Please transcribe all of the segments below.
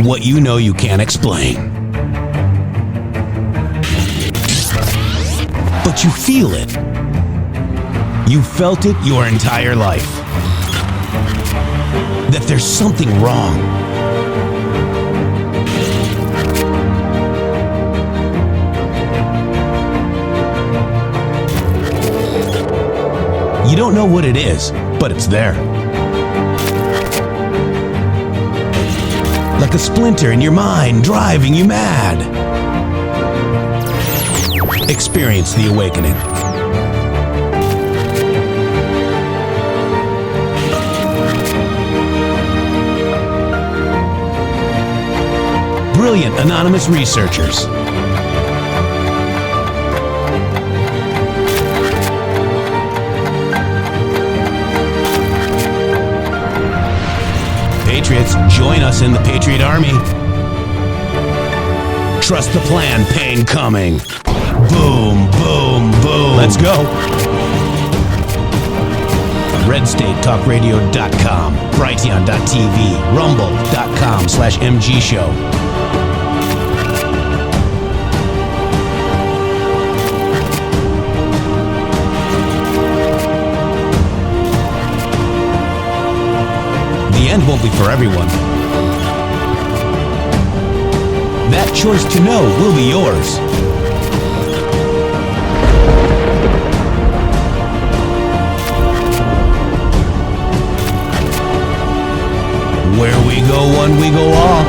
What you know you can't explain. But you feel it. You felt it your entire life. That there's something wrong. You don't know what it is, but it's there. Like a splinter in your mind, driving you mad. Experience the awakening. Brilliant anonymous researchers. Patriots, join us in the Patriot Army. Trust the plan, pain coming. Boom, boom, boom. Let's go. RedStateTalkRadio.com, Brighteon.tv, Rumble.com/MG Show. The end won't be for everyone. That choice to know will be yours. Where we go one, we go all.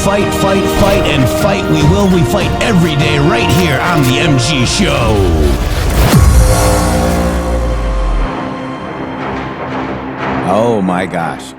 Fight, fight, fight, and fight we will. We fight every day right here on the MG Show. Oh my gosh.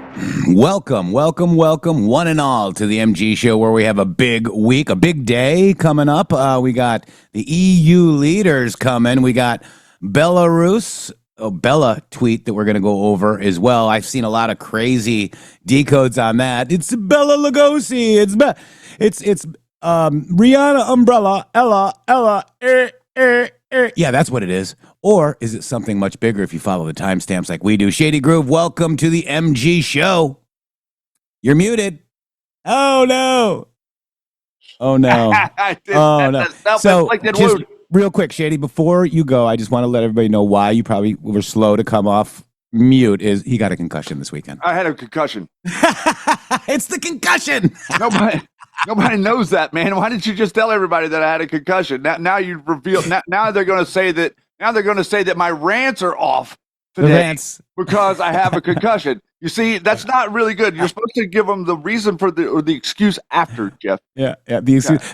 Welcome, welcome, welcome, one and all, to the MG Show, where we have a big week, a big day coming up. We got the EU leaders coming. We got Belarus. Bella tweet that we're going to go over as well. I've seen a lot of crazy decodes on that. It's Bella Lugosi. It's Rihanna Umbrella. Ella. Yeah, that's what it is. Or is it something much bigger if you follow the timestamps like we do? Shady Groove, welcome to the MG Show. You're muted. Oh, no. Oh, no. Oh, no. So, just real quick, Shady, before you go, I just want to let everybody know why you probably were slow to come off mute. Is he got a concussion this weekend? I had a concussion. It's the concussion. Nobody knows that, man. Why didn't you just tell everybody that I had a concussion? Now you reveal. Now they're going to say that. Now they're going to say that my rants are off today because I have a concussion. You see, that's not really good. You're supposed to give them the reason for the excuse after, Jeff. Yeah. The excuse.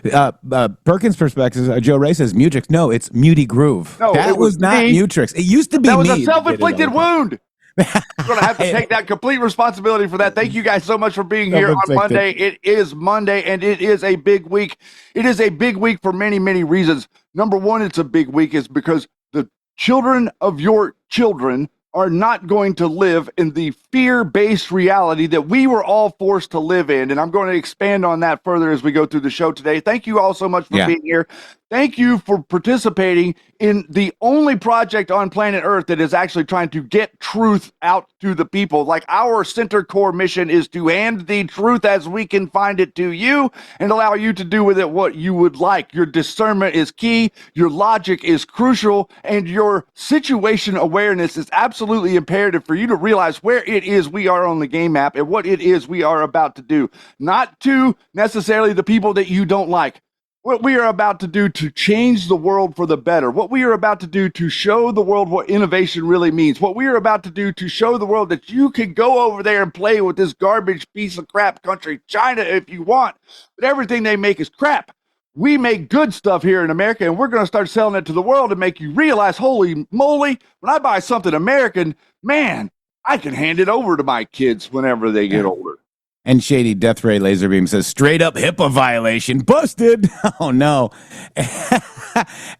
Perkins' perspective. Joe Ray says Mutrix. No, it's Muty Groove. No, that was not Mutrix. It used to be. That was a self-inflicted wound. You're going to have to take that complete responsibility for that. Thank you guys so much for being here on Monday. It is Monday, and it is a big week. It is a big week for many, many reasons. Number one, it's a big week is because the children of your children are not going to live in the fear-based reality that we were all forced to live in. And I'm going to expand on that further as we go through the show today. Thank you all so much for being here. Thank you for participating in the only project on planet Earth that is actually trying to get truth out to the people. Like, our center core mission is to hand the truth as we can find it to you and allow you to do with it what you would like. Your discernment is key, your logic is crucial, and your situation awareness is absolutely imperative for you to realize where it is we are on the game map and what it is we are about to do. Not to necessarily the people that you don't like. What we are about to do to change the world for the better. What we are about to do to show the world what innovation really means. What we are about to do to show the world that you can go over there and play with this garbage piece of crap country, China, if you want. But everything they make is crap. We make good stuff here in America, and we're going to start selling it to the world and make you realize, holy moly, when I buy something American, man, I can hand it over to my kids whenever they get older. And Shady Death Ray Laserbeam says, straight up HIPAA violation. Busted. Oh, no.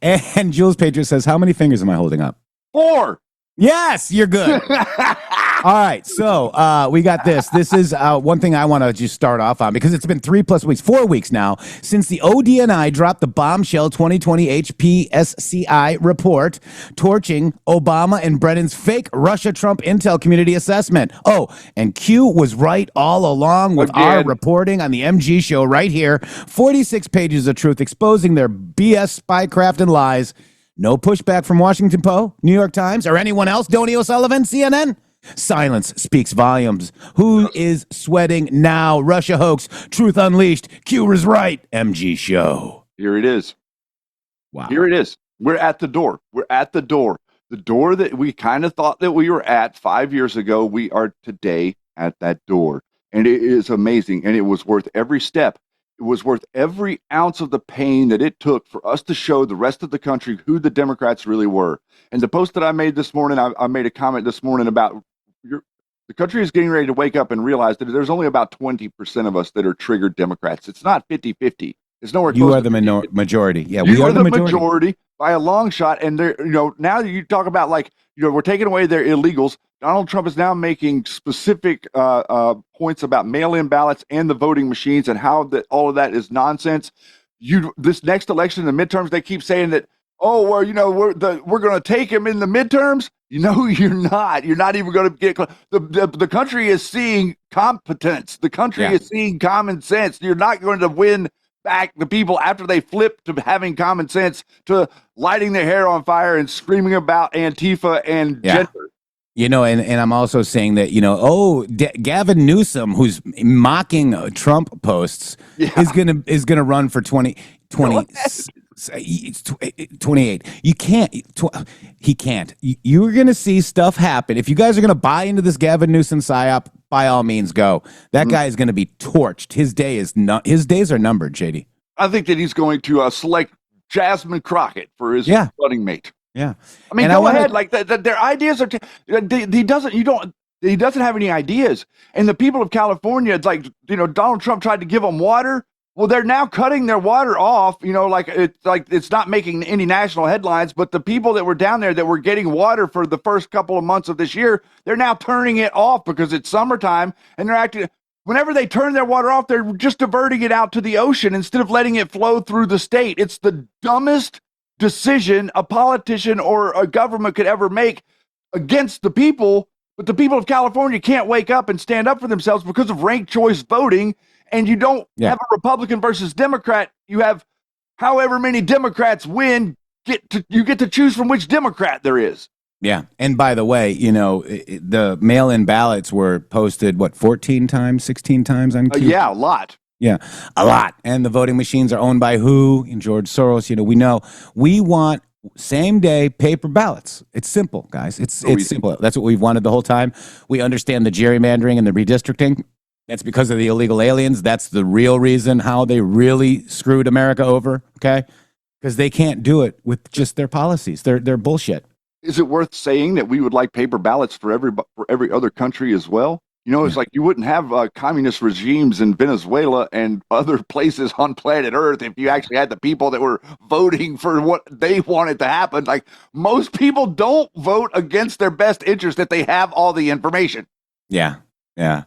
And Jules Patriot says, how many fingers am I holding up? 4. Yes, you're good. All right, so we got this. This is one thing I want to just start off on because it's been 4 weeks now since the ODNI dropped the bombshell 2020 HPSCI report torching Obama and Brennan's fake Russia-Trump intel community assessment. Oh, and Q was right all along with our reporting on the MG show right here. 46 pages of truth exposing their BS spycraft and lies. No pushback from Washington Post, New York Times, or anyone else. Donnie O'Sullivan, CNN. Silence speaks volumes. Who is sweating now? Russia hoax. Truth unleashed. Q is right. MG show. Here it is. Wow. Here it is. We're at the door. We're at the door. The door that we kind of thought that we were at 5 years ago. We are today at that door. And it is amazing. And it was worth every step. It was worth every ounce of the pain that it took for us to show the rest of the country who the Democrats really were. And the post that I made this morning, I made a comment this morning about the country is getting ready to wake up and realize that there's only about 20% of us that are triggered Democrats. It's not 50-50. It's nowhere close. You are the majority. Yeah, we are the majority by a long shot. And there, now you talk about we're taking away their illegals. Donald Trump is now making specific points about mail-in ballots and the voting machines and how that all of that is nonsense. This next election, the midterms, they keep saying that, oh, well, we're going to take him in the midterms. You're not. You're not even going to get the country is seeing competence. The country is seeing common sense. You're not going to win back the people after they flip to having common sense to lighting their hair on fire and screaming about Antifa and gender. And I'm also saying that, Gavin Newsom, who's mocking Trump posts, is gonna run for 28. You can't. He can't. You're going to see stuff happen. If you guys are going to buy into this Gavin Newsom psyop, by all means, go. That guy is going to be torched. His days are numbered, JD. I think that he's going to select Jasmine Crockett for his running mate. Yeah. I mean, go ahead. Their ideas are. He doesn't have any ideas. And the people of California, it's like, Donald Trump tried to give them water. Well, they're now cutting their water off, it's not making any national headlines, but the people that were down there that were getting water for the first couple of months of this year, they're now turning it off because it's summertime and whenever they turn their water off, they're just diverting it out to the ocean instead of letting it flow through the state. It's the dumbest decision a politician or a government could ever make against the people, but the people of California can't wake up and stand up for themselves because of ranked choice voting. And you don't have a Republican versus Democrat. You have however many Democrats win. You get to choose from which Democrat there is. Yeah. And by the way, the mail-in ballots were posted, 14 times, 16 times on Q? Yeah, a lot. Yeah, a lot. And the voting machines are owned by who? And George Soros. We know. We want same-day paper ballots. It's simple, guys. It's simple. That's what we've wanted the whole time. We understand the gerrymandering and the redistricting. That's because of the illegal aliens. That's the real reason how they really screwed America over, okay? Because they can't do it with just their policies. They're bullshit. Is it worth saying that we would like paper ballots for every other country as well? It's like you wouldn't have communist regimes in Venezuela and other places on planet Earth if you actually had the people that were voting for what they wanted to happen. Like, most people don't vote against their best interest if they have all the information. Yeah. Yeah.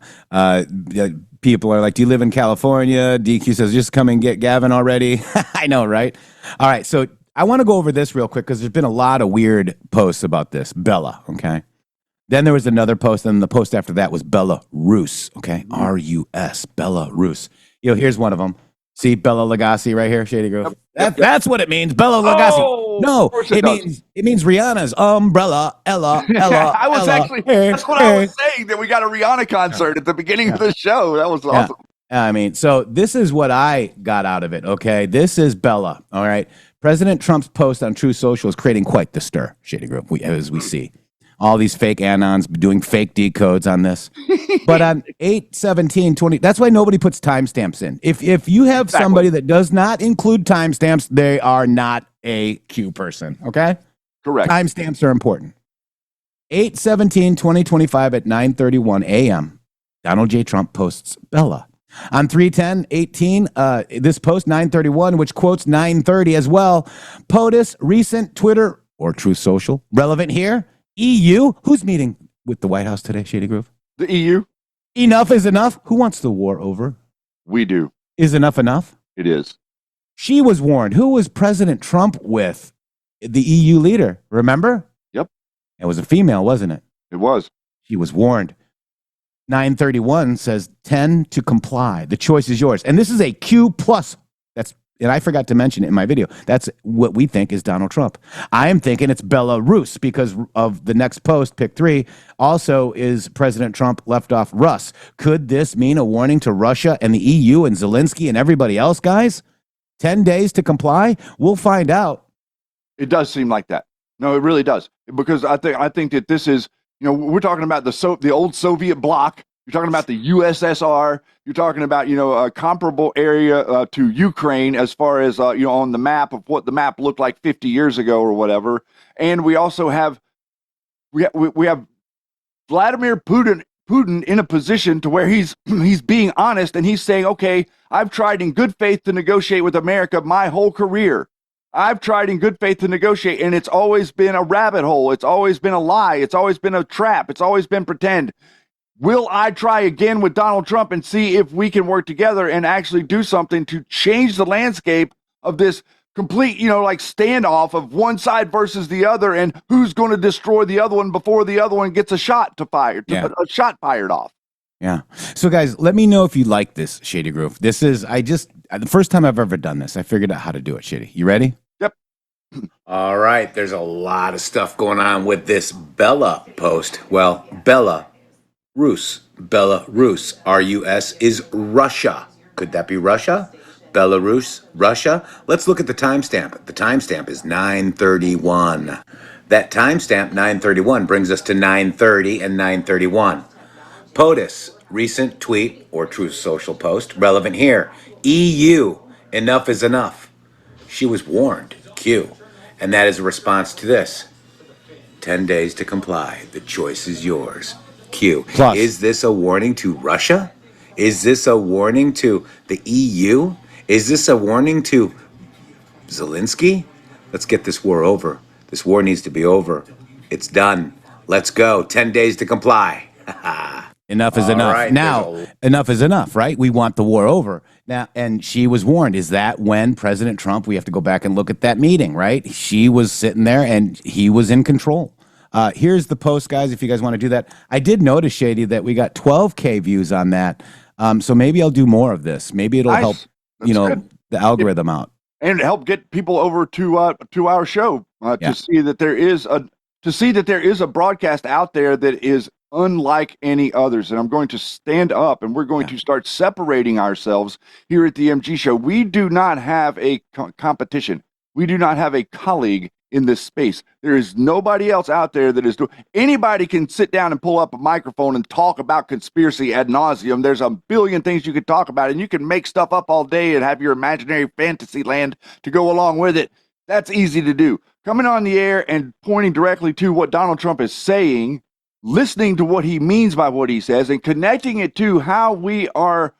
People are like, do you live in California? DQ says, just come and get Gavin already. I know, right? All right. So I want to go over this real quick because there's been a lot of weird posts about this. Bella, okay? Then there was another post, and the post after that was Belarus, okay? R-U-S, Belarus. Here's one of them. See Bella Lugosi right here, Shady Grove? That's what it means, Bella Lugosi. Oh, no, it means Rihanna's umbrella, Ella. That's what I was saying, that we got a Rihanna concert at the beginning of the show. That was awesome. So this is what I got out of it, okay? This is Bella, all right? President Trump's post on True Social is creating quite the stir, Shady Grove, as we see. All these fake anons doing fake decodes on this. But on 8/17/20, that's why nobody puts timestamps in. If you have somebody that does not include timestamps, they are not a Q person, okay? Correct. Timestamps are important. 8/17/2025 at 9:31 a.m., Donald J. Trump posts Bella. On 3/10/18, this post 9:31, which quotes 9:30 as well. POTUS, recent Twitter or True Social. Relevant here? EU? Who's meeting? with the White House today, Shady Groove? The EU? Enough is enough. Who wants the war over? We do. Is enough enough? It is. She was warned. Who was President Trump with? The EU leader, remember? Yep. It was a female, wasn't it? It was. She was warned. 931 says 10 to comply. The choice is yours. And this is a Q plus. And I forgot to mention it in my video. That's what we think is Donald Trump. I am thinking it's Belarus because of the next post, pick 3, also is President Trump left off Rus. Could this mean a warning to Russia and the EU and Zelenskyy and everybody else, guys? 10 days to comply? We'll find out. It does seem like that. No, it really does. Because I think that this is, we're talking about the old Soviet bloc. You're talking about the USSR. You're talking about, a comparable area to Ukraine as far as, on the map of what the map looked like 50 years ago or whatever. And we also have, we have Vladimir Putin in a position to where he's being honest and he's saying, okay, I've tried in good faith to negotiate with America my whole career. I've tried in good faith to negotiate, and it's always been a rabbit hole. It's always been a lie. It's always been a trap. It's always been pretend. Will I try again with Donald Trump and see if we can work together and actually do something to change the landscape of this complete, standoff of one side versus the other, and who's going to destroy the other one before the other one gets a shot fired off? Yeah. So, guys, let me know if you like this, Shady Groove. This is, the first time I've ever done this. I figured out how to do it, Shady. You ready? Yep. All right. There's a lot of stuff going on with this Bella post. Well, Belarus, R-U-S, is Russia. Could that be Russia? Belarus, Russia? Let's look at the timestamp. The timestamp is 9:31. That timestamp, 9:31, brings us to 9:30 and 9:31. POTUS, recent tweet or Truth Social post, relevant here. EU, enough is enough. She was warned, Q. And that is a response to this. 10 days to comply. The choice is yours. Q. Plus. Is this a warning to Russia? Is this a warning to the EU? Is this a warning to Zelenskyy? Let's get this war over. This war needs to be over. It's done. Let's go. 10 days to comply. Enough is enough. Right, now, enough is enough, right? We want the war over. Now, and she was warned. Is that when President Trump, we have to go back and look at that meeting, right? She was sitting there and he was in control. Here's the post, guys, if you guys want to do that. I did notice, Shady, that we got 12K views on that. So maybe I'll do more of this. Maybe it'll help, good. the algorithm out. And help get people over to our show to see that there is a broadcast out there that is unlike any others. And I'm going to stand up and we're going to start separating ourselves here at the MG Show. We do not have a competition. We do not have a colleague in this space. There is nobody else out there that is doing. Anybody can sit down and pull up a microphone and talk about conspiracy ad nauseum. There's a billion things you could talk about, and you can make stuff up all day and have your imaginary fantasy land to go along with it. That's easy to do. Coming on the air and pointing directly to what Donald Trump is saying, listening to what he means by what he says, and connecting it to how we are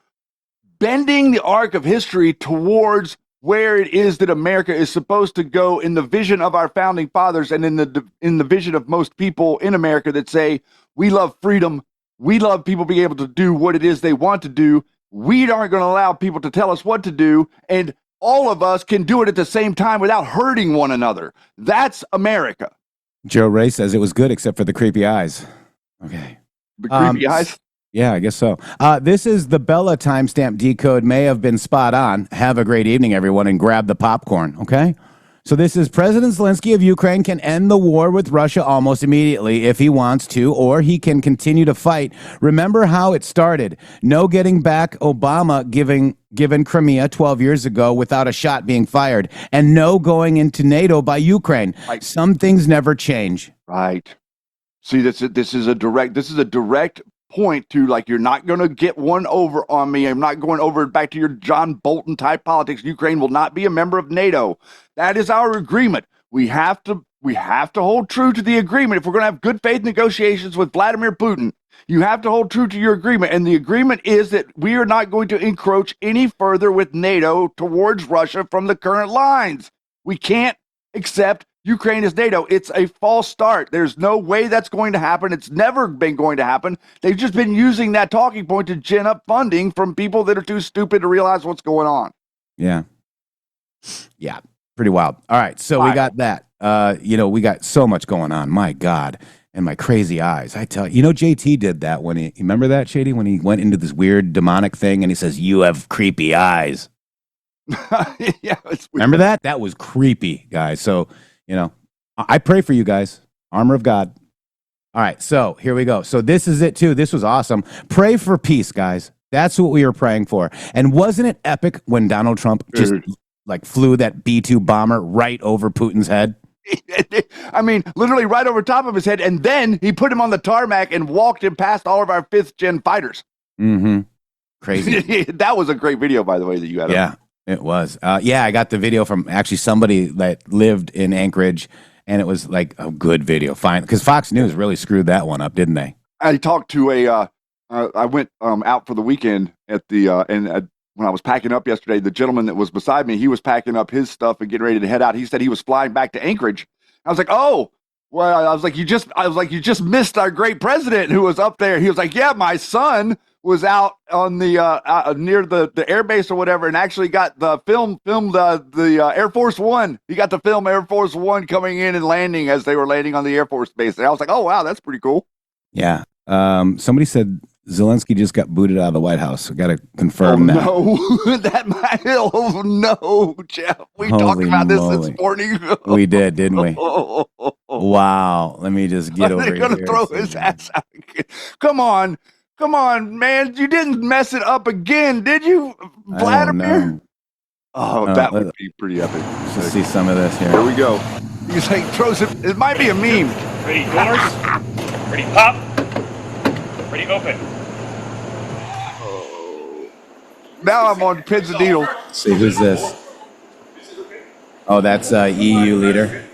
bending the arc of history towards where it is that America is supposed to go in the vision of our founding fathers and in the vision of most people in America that say, we love freedom. We love people being able to do what it is they want to do. We aren't going to allow people to tell us what to do. And all of us can do it at the same time without hurting one another. That's America. Joe Ray says it was good except for the creepy eyes. Okay. The creepy eyes? Yeah, I guess so. This is the Bella timestamp decode. May have been spot on. Have a great evening, everyone, and grab the popcorn, okay? So this is President Zelenskyy of Ukraine can end the war with Russia almost immediately if he wants to, or he can continue to fight. Remember how it started. No getting back Obama given Crimea 12 years ago without a shot being fired, and no going into NATO by Ukraine. Right. Some things never change. Right. See, this is a direct point to, like, you're not going to get one over on me. I'm not going over back to your John Bolton type politics. Ukraine will not be a member of NATO. That is our agreement. We have to hold true to the agreement. If we're going to have good faith negotiations with Vladimir Putin, you have to hold true to your agreement. And the agreement is that we are not going to encroach any further with NATO towards Russia from the current lines. We can't accept Ukraine is NATO. It's a false start. There's no way that's going to happen. It's never been going to happen. They've just been using that talking point to gin up funding from people that are too stupid to realize what's going on. Yeah. Yeah. Pretty wild. All right. So we got that. We got so much going on. My God. And my crazy eyes. I tell you, JT did that when you remember that, Shady, when he went into this weird demonic thing and he says, "You have creepy eyes." Yeah. Remember that? That was creepy, guys. So, I pray for you guys. Armor of God. All right, so here we go. So this is it too. This was awesome. Pray for peace, guys. That's what we were praying for. And wasn't it epic when Donald Trump just flew that B-2 bomber right over Putin's head? I mean, literally right over top of his head. And then he put him on the tarmac and walked him past all of our 5th-gen fighters. Mm-hmm. Crazy. That was a great video, by the way, that you had. Yeah, it was. I got the video from actually somebody that lived in Anchorage. And it was like a good video. Fine. Because Fox News really screwed that one up, didn't they? I talked to I went out for the weekend at when I was packing up yesterday, the gentleman that was beside me, he was packing up his stuff and getting ready to head out. He said he was flying back to Anchorage. I was like, "Oh, well," I was like, you just missed our great president who was up there. He was like, "Yeah, my son was out on the near the air base or whatever, and actually got the filmed the Air Force One. He got to film Air Force One coming in and landing as they were landing on the Air Force base." And I was like, "Oh wow, that's pretty cool." Yeah. Somebody said Zelensky just got booted out of the White House. I got to confirm that. No, that might. Oh no, Jeff. We talked about this morning. We did, didn't we? Wow. Let me just get over here. They're gonna throw his ass out again. Come on, man. You didn't mess it up again, did you, Vladimir? Oh, that would be pretty epic. Let's see some of this here. Here we go. He's like throws it. It might be a meme. Ready doors. Ready pop. Ready open. Now I'm on pins and needles. Let's see, who's this? Oh, that's EU leader.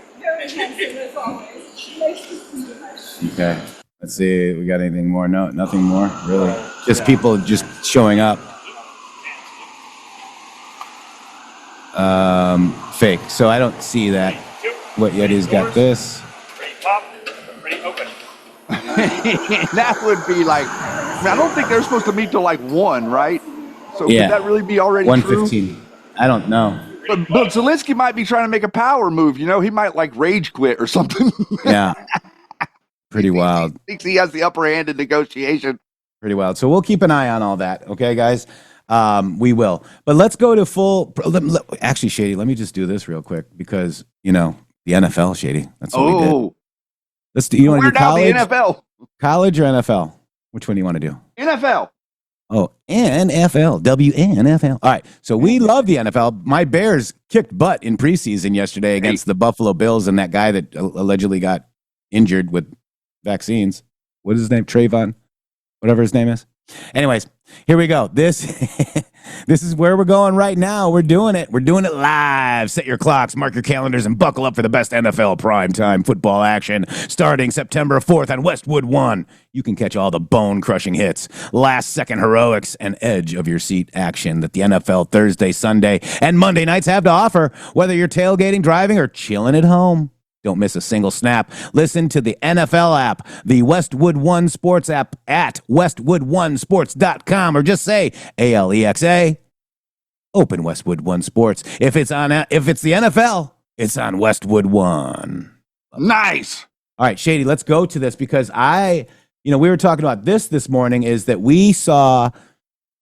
Okay. Let's see. We got anything more? No, nothing more. Really, just people just showing up. Fake. So I don't see that. What Yeti's got this? Ready pop. Ready open. That would be like. I don't think they're supposed to meet till like 1, right? So Yeah. could that really be already 1:15. I don't know. But Zelensky might be trying to make a power move. He might like rage quit or something. Yeah. Pretty wild. Thinks he has the upper hand in negotiation. Pretty wild. So we'll keep an eye on all that. Okay, guys? We will. But let's go to full. Actually, Shady, let me just do this real quick because, the NFL, Shady. That's what we did. Let's do. You want to do college? The NFL. College or NFL? Which one do you want to do? NFL. Oh, NFL. WNFL. All right. So we love the NFL. My Bears kicked butt in preseason yesterday against the Buffalo Bills and that guy that allegedly got injured with vaccines. What is his name? Trayvon? Whatever his name is. Anyways, here we go. This is where we're going right now. We're doing it. We're doing it live. Set your clocks, mark your calendars, and buckle up for the best NFL primetime football action starting September 4th on Westwood One. You can catch all the bone-crushing hits, last-second heroics, and edge-of-your-seat action that the NFL Thursday, Sunday, and Monday nights have to offer, whether you're tailgating, driving, or chilling at home. Don't miss a single snap. Listen to the NFL app, the Westwood One Sports app at westwoodonesports.com, or just say ALEXA. Open Westwood One Sports. If it's the NFL, it's on Westwood One. Nice. All right, Shady, let's go to this because we were talking about this morning is that we saw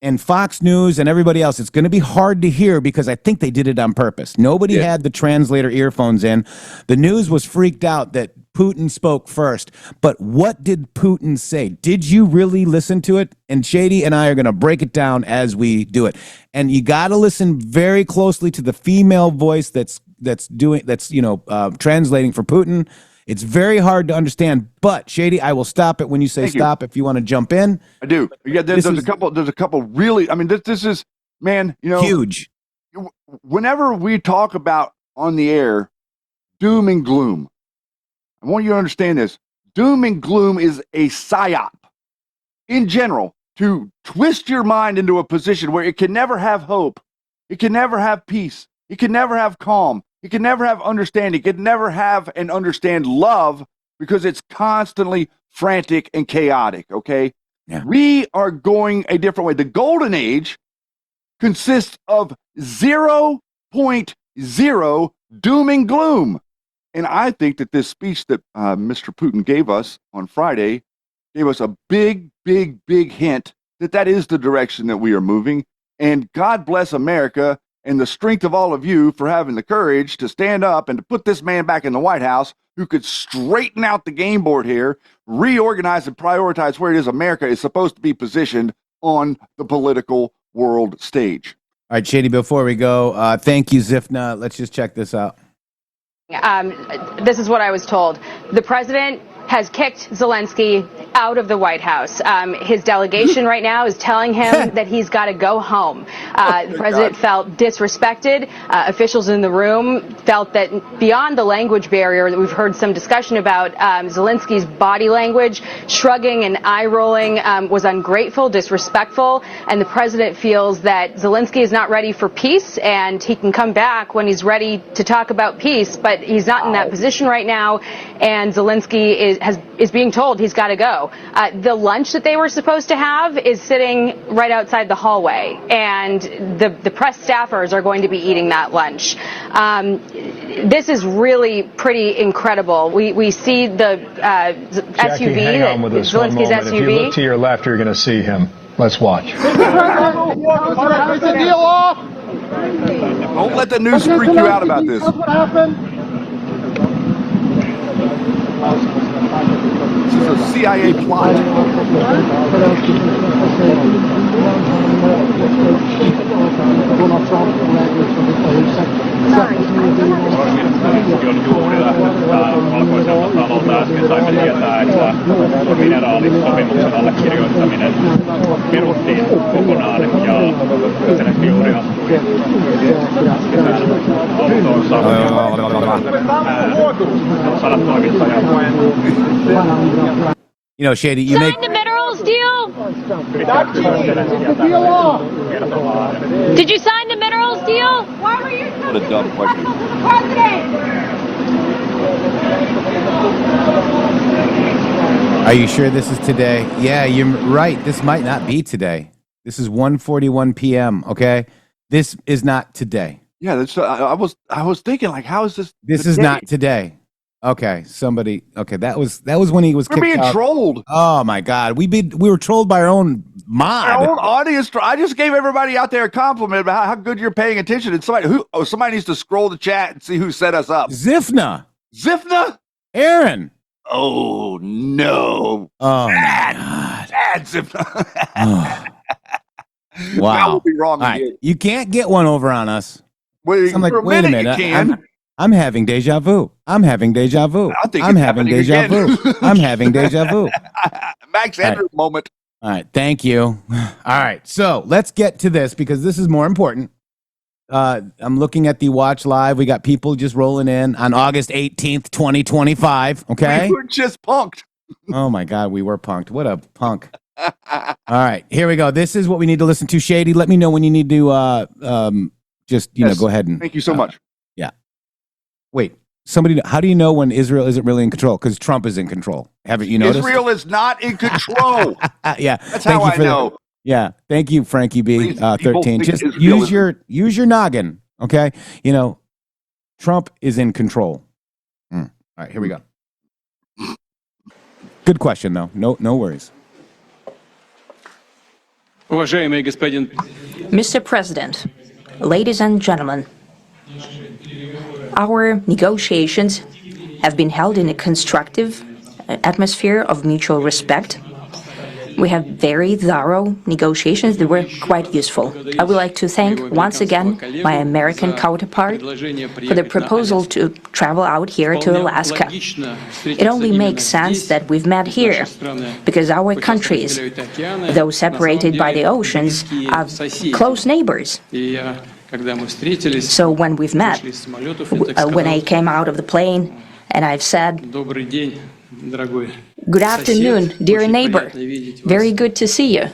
and Fox News and everybody else, it's going to be hard to hear because I think they did it on purpose. Nobody had the translator earphones in. The news was freaked out that Putin spoke first. But what did Putin say? Did you really listen to it? And Shady and I are going to break it down as we do it. And you got to listen very closely to the female voice that's translating for Putin. It's very hard to understand, but Shady, I will stop it when you say stop if you want to jump in. I do. Yeah, there's a couple really, this is, man, huge. Whenever we talk about on the air, doom and gloom, I want you to understand this. Doom and gloom is a psyop in general to twist your mind into a position where it can never have hope. It can never have peace. It can never have calm. He can never have understanding. He can never have and understand love because it's constantly frantic and chaotic, okay? Yeah. We are going a different way. The golden age consists of 0.0 doom and gloom. And I think that this speech that Mr. Putin gave us on Friday gave us a big, big, big hint that that is the direction that we are moving. And God bless America and the strength of all of you for having the courage to stand up and to put this man back in the White House who could straighten out the game board here, reorganize and prioritize where it is America is supposed to be positioned on the political world stage. All right, Shady, before we go, thank you, Zifna. Let's just check this out. This is what I was told. The president has kicked Zelenskyy out of the White House. His delegation right now is telling him that he's got to go home. The president felt disrespected. Officials in the room felt that beyond the language barrier that we've heard some discussion about, Zelenskyy's body language, shrugging and eye rolling, was ungrateful, disrespectful, and the president feels that Zelenskyy is not ready for peace and he can come back when he's ready to talk about peace, but he's not in that position right now, and Zelenskyy is being told he's got to go. The lunch that they were supposed to have is sitting right outside the hallway, and the press staffers are going to be eating that lunch. This is really pretty incredible. We see the Jackie, SUV, hang on with us one Zelensky's moment. SUV. If you look to your left, you're going to see him. Let's watch. Is the deal off? Don't let the news freak you out about this. That's what happened. This is a CIA plot. Valkoiselta talolta äsken saimme tietää, että mineraalisopimuksen allekirjoittaminen peruttiin kokonaan ja Zelenskyy juuri astui autoonsa. Sadat toimittajat. You know, Shady, you make... Sign the minerals deal? Deal off. Did you sign the minerals deal? Why were you What a dumb question. to the president? Are you sure this is today? Yeah, you're right. This might not be today. This is 1:41 p.m., okay? This is not today. Yeah, that's, I was thinking, like, how is this? This is not today. Okay, somebody. Okay, that was when he was We're kicked being out. trolled. Oh my God, we were trolled by our own mod. Our own audience. I just gave everybody out there a compliment about how good you're paying attention. And somebody needs to scroll the chat and see who set us up. Zifna, Zifna? Aaron. Oh no! Oh my Bad, God. bad Zifna. Oh. That Wow. would be wrong. All right, you can't get one over on us. Wait, I'm like, for a wait a minute, minute. you can. I'm having deja vu. I'm having deja vu. I think I'm it's having happening deja again. vu. I'm having deja vu. Max All right. Andrews moment. All right, thank you. All right, so let's get to this because this is more important. I'm looking at the watch live. We got people just rolling in on August 18th, 2025. Okay. We were just punked. Oh my God, we were punked. What a punk. All right, here we go. This is what we need to listen to. Shady, let me know when you need to just, Yes. go ahead and. Thank you so much. Yeah. Wait, somebody, how do you know when Israel isn't really in control? Because Trump is in control. Haven't you noticed? Israel is not in control. Yeah. That's Thank how you I for that. know. Yeah, thank you, Frankie B. Please, people 13. think Just Israel is- use your noggin, okay? Trump is in control. All right, here we go. Good question, though. No worries. Mr. President, ladies and gentlemen, our negotiations have been held in a constructive atmosphere of mutual respect. We have very thorough negotiations that were quite useful. I would like to thank once again my American counterpart for the proposal to travel out here to Alaska. It only makes sense that we've met here, because our countries, though separated by the oceans, are close neighbors. So when we've met, when I came out of the plane and I've said, "Good afternoon, dear neighbor. Very good to see you.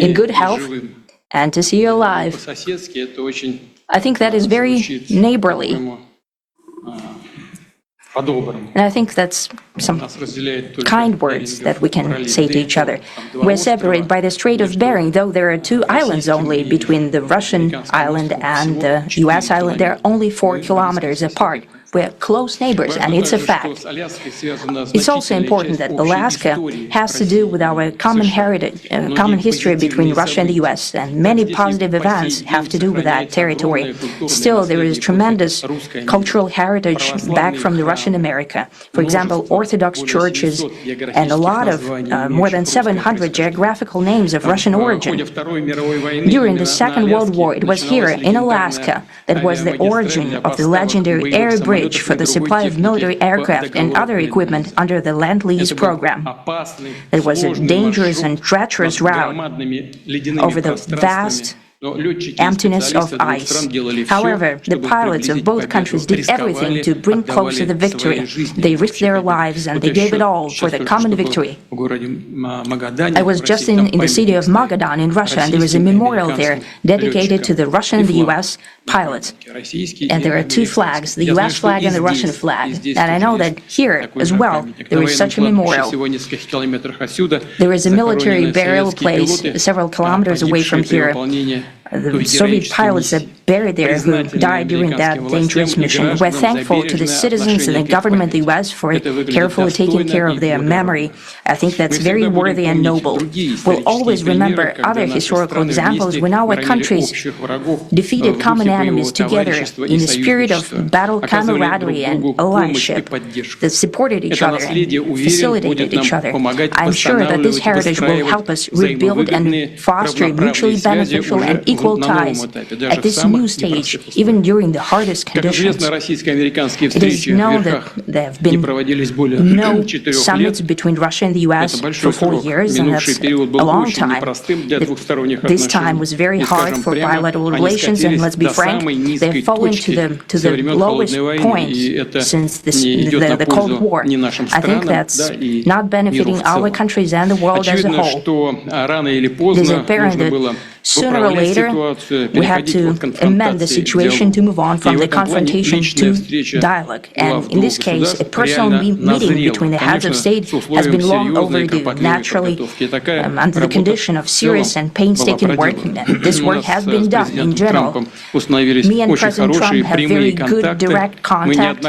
In good health and to see you alive." I think that is very neighborly. And I think that's some kind words that we can say to each other. We're separated by the Strait of Bering, though there are 2 islands only between the Russian island and the U.S. island. They're only 4 kilometers apart. We're close neighbors, and it's a fact. It's also important that Alaska has to do with our common heritage, common history between Russia and the U.S., and many positive events have to do with that territory. Still, there is tremendous cultural heritage back from the Russian America. For example, Orthodox churches and a lot of, more than 700 geographical names of Russian origin. During the Second World War, it was here in Alaska that was the origin of the legendary air bridge for the supply of military aircraft and other equipment under the Lend-Lease program. It was a dangerous and treacherous route over the vast emptiness of ice. However, the pilots of both countries did everything to bring closer the victory. They risked their lives and they gave it all for the common victory. I was just in the city of Magadan in Russia, and there is a memorial there dedicated to the Russian and the U.S. pilots. And there are 2 flags, the U.S. flag and the Russian flag. And I know that here as well, there is such a memorial. There is a military burial place several kilometers away from here. The Soviet pilots are buried there who died during that dangerous mission. We're thankful to the citizens and the government of the U.S. for carefully taking care of their memory. I think that's very worthy and noble. We'll always remember other historical examples when our countries defeated common enemies together in a spirit of battle camaraderie and allyship that supported each other and facilitated each other. I'm sure that this heritage will help us rebuild and foster mutually beneficial and equal ties at this new stage, even during the hardest conditions. It is known that there have been no summits between Russia and the U.S. for 4 years, and that's a long time. This time was very hard for bilateral relations, and let's be frank, they've fallen to the lowest point since the Cold War. I think that's not benefiting our countries and the world as a whole. It is apparent that sooner or later, we have to amend the situation to move on from the confrontation to dialogue. And in this case, a personal meeting between the heads of state has been long overdue. Naturally, under the condition of serious and painstaking work, this work has been done in general. Me and President Trump have very good direct contact.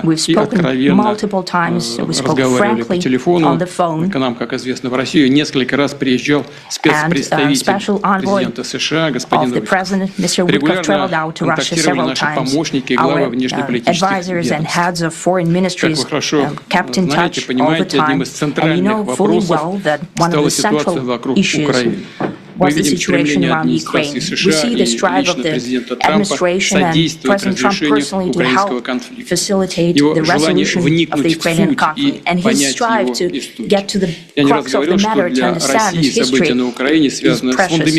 We've spoken multiple times. We spoke frankly on the phone. And special envoy of the President, Mr. Woodruff, traveled out to Russia several times. Our advisors and heads of foreign ministries kept in touch all the time. And you know fully well that one of the central issues was the situation around Ukraine. We see the strive of the administration and President Trump personally to help facilitate the resolution of the Ukrainian conflict. And his strive to get to the crux of the matter, to understand its history, is precious.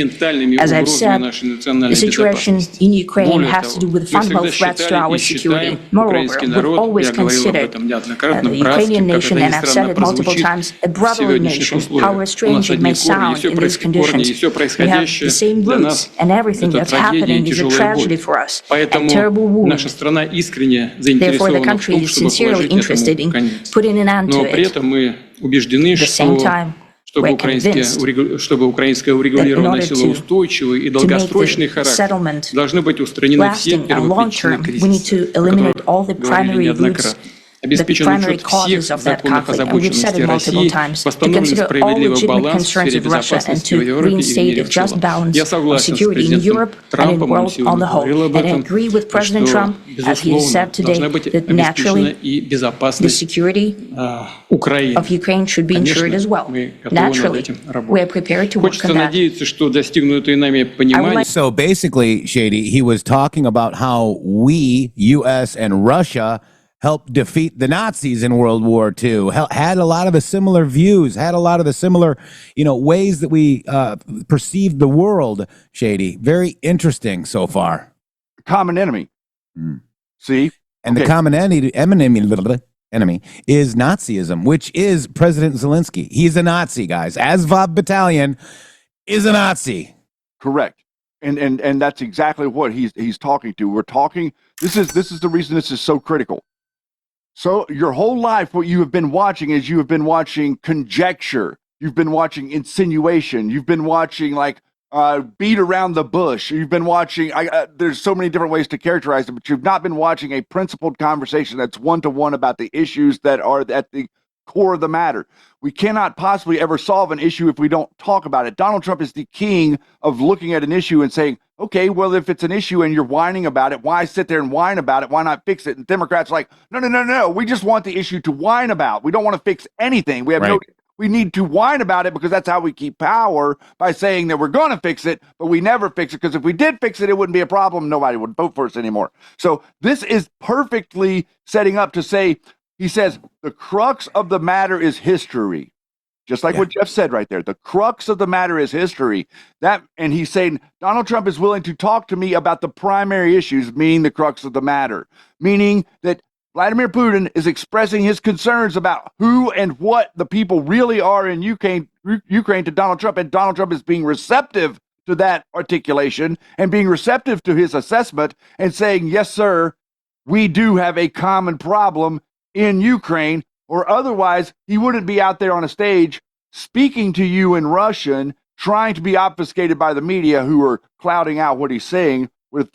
As I've said, the situation in Ukraine has to do with fundamental threats to our security. Moreover, we've always considered the Ukrainian nation, and I've said it multiple times, a brotherly nation, however strange it may sound in these conditions. We have the same roots, and everything that's happening is a tragedy for us, a terrible wound. Therefore, the country is sincerely interested in putting an end to it. At the same time, we're convinced that in order to make the settlement lasting and long-term, we need to eliminate all the primary roots, the primary causes of that conflict, and we've said it multiple times, to consider all legitimate concerns of Russia and to reinstate a just balance of security in Europe and in the world on the whole. And I agree with President Trump, as he has said today, that naturally the security of Ukraine should be ensured as well. Naturally, we are prepared to work on that. So basically, Shady, he was talking about how we, U.S. and Russia, helped defeat the Nazis in World War II, had a lot of the similar views, had a lot of the similar, ways that we perceived the world, Shady. Very interesting so far. Common enemy. See? And the common enemy is Nazism, which is President Zelensky. He's a Nazi, guys. Azov Battalion is a Nazi. Correct. and that's exactly what he's talking to. We're talking. This is the reason this is so critical. So your whole life, what you have been watching is you have been watching conjecture. You've been watching insinuation. You've been watching beat around the bush. You've been watching. There's so many different ways to characterize it, but you've not been watching a principled conversation that's one-to-one about the issues that are at the core of the matter. We cannot possibly ever solve an issue if we don't talk about it. Donald Trump is the king of looking at an issue and saying, okay, well, if it's an issue and you're whining about it, why sit there and whine about it? Why not fix it? And Democrats are like, no. We just want the issue to whine about. We don't want to fix anything. We have we need to whine about it because that's how we keep power, by saying that we're going to fix it, but we never fix it, because if we did fix it, it wouldn't be a problem. Nobody would vote for us anymore. So this is perfectly setting up to say, he says, the crux of the matter is history. Just like what Jeff said right there. The crux of the matter is history. And he's saying, Donald Trump is willing to talk to me about the primary issues, meaning the crux of the matter. Meaning that Vladimir Putin is expressing his concerns about who and what the people really are in Ukraine to Donald Trump. And Donald Trump is being receptive to that articulation and being receptive to his assessment and saying, yes, sir, we do have a common problem in Ukraine, or otherwise he wouldn't be out there on a stage speaking to you in Russian, trying to be obfuscated by the media, who are clouding out what he's saying with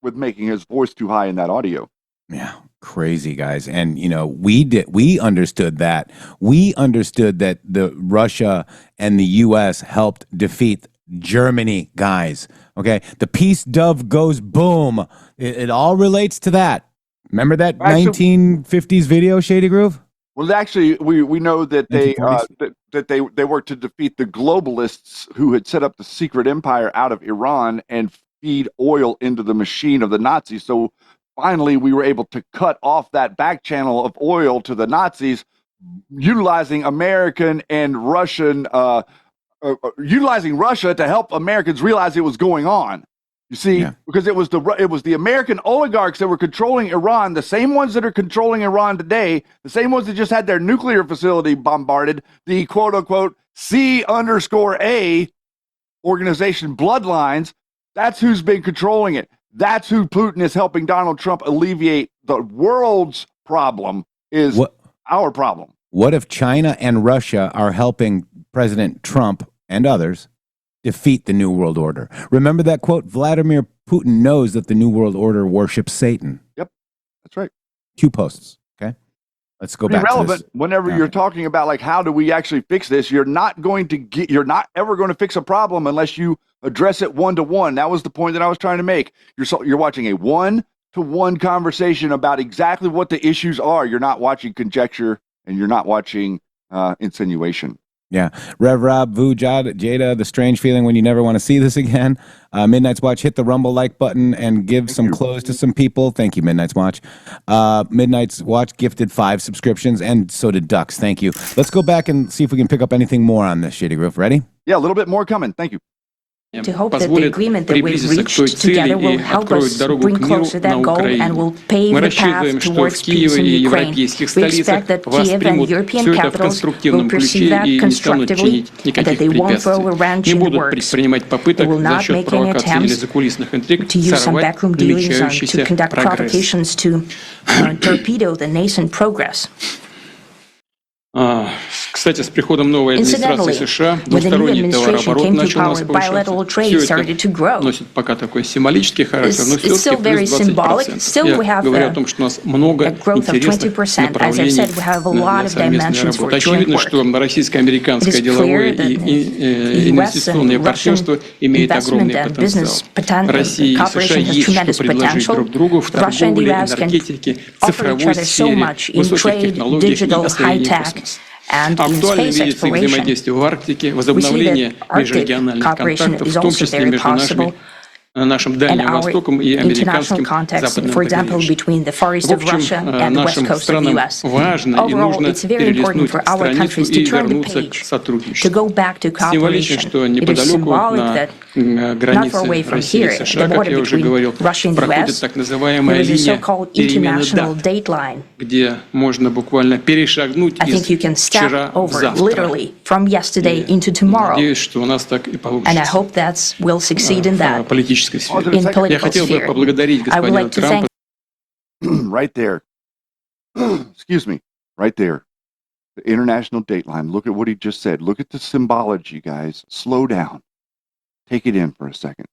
making his voice too high in that audio. Yeah, crazy, guys. And we understood that. We understood that the Russia and the US helped defeat Germany, guys. Okay, the peace dove goes boom. It all relates to that. Remember that 1950s video, Shady Groove? Well, actually, we know that they worked to defeat the globalists who had set up the secret empire out of Iran and feed oil into the machine of the Nazis. So finally, we were able to cut off that back channel of oil to the Nazis, utilizing American and Russian, utilizing Russia to help Americans realize it was going on. You see, because it was the American oligarchs that were controlling Iran, the same ones that are controlling Iran today, the same ones that just had their nuclear facility bombarded, the quote unquote C_A organization Bloodlines. That's who's been controlling it. That's who Putin is helping Donald Trump alleviate. The world's problem is our problem. What if China and Russia are helping President Trump and others defeat the New World Order? Remember that quote, Vladimir Putin knows that the New World Order worships Satan. Yep, that's right. Q posts, okay? Let's go back to this. Whenever you're talking about how do we actually fix this, you're not ever going to fix a problem unless you address it one-to-one. That was the point that I was trying to make. You're watching a one-to-one conversation about exactly what the issues are. You're not watching conjecture, and you're not watching insinuation. Yeah. Rev Rob, Vu, Jada, the strange feeling when you never want to see this again. Midnight's Watch, hit the Rumble like button and give some clothes to some people. Thank you, Midnight's Watch. Midnight's Watch gifted 5 subscriptions, and so did Ducks. Thank you. Let's go back and see if we can pick up anything more on this, Shady Groove. Ready? Yeah, a little bit more coming. Thank you. To hope that the agreement that we've reached together will help us bring closer that goal and will pave the path towards peace in Ukraine. We expect that Kiev and European capitals will perceive that constructively and that they won't throw a wrench in the works. They will not make any attempts to use some backroom dealings to conduct provocations to torpedo the nascent progress. Кстати, с приходом новой администрации США двусторонний товарооборот начал повышаться. Носит пока такой символический характер, но все-таки плюс 20%. Я говорю о том, что у нас много интересных направлений для совместной работы. Очевидно, что российско-американское деловое и инвестиционное партнерство имеет огромный потенциал. Россия и США есть что предложить друг другу в торговле, энергетике, цифровой сфере, высоких технологиях и освоении космоса. Актуально видится и взаимодействие в Арктике, возобновление межрегиональных контактов, в том числе между нашими нашим and Дальним our Востоком и international американским context, западным for example, побережьем. between the Far East В of Russia общем, and the west нашим coast of the странам U.S. важно и Overall, нужно it's very important перелистнуть for our страницу countries to и turn the вернуться к page, to сотрудничеству. go back to Символично, cooperation. что It is неподалеку symbolic на that not границе far away from России и here, США, the как border я уже between говорил, Russia and the проходит US, так there называемая is a линия so-called перемены international дат, date line. где можно буквально перешагнуть I think you can из step вчера в over завтра. literally from yesterday И into tomorrow. надеюсь, что у нас так и And I получится hope that we'll succeed in в that. политической сфере. In political Я хотел бы sphere. поблагодарить I would господина like to Трампа. Right there. Excuse me. Right there. The international date line. Look at what he just said. Look at the symbology, guys. Slow down. Take it in for a second.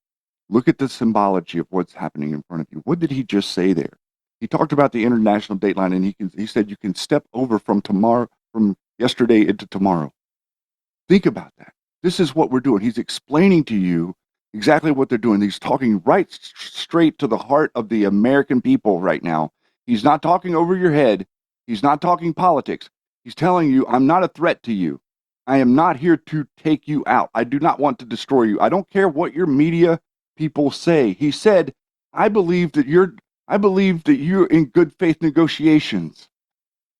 Look at the symbology of what's happening in front of you. What did he just say there? He talked about the international date line, and he said you can step over from yesterday into tomorrow. Think about that. This is what we're doing. He's explaining to you exactly what they're doing. He's talking right straight to the heart of the American people right now. He's not talking over your head. He's not talking politics. He's telling you, I'm not a threat to you. I am not here to take you out. I do not want to destroy you. I don't care what your media people say. He said, I believe that you're in good faith negotiations.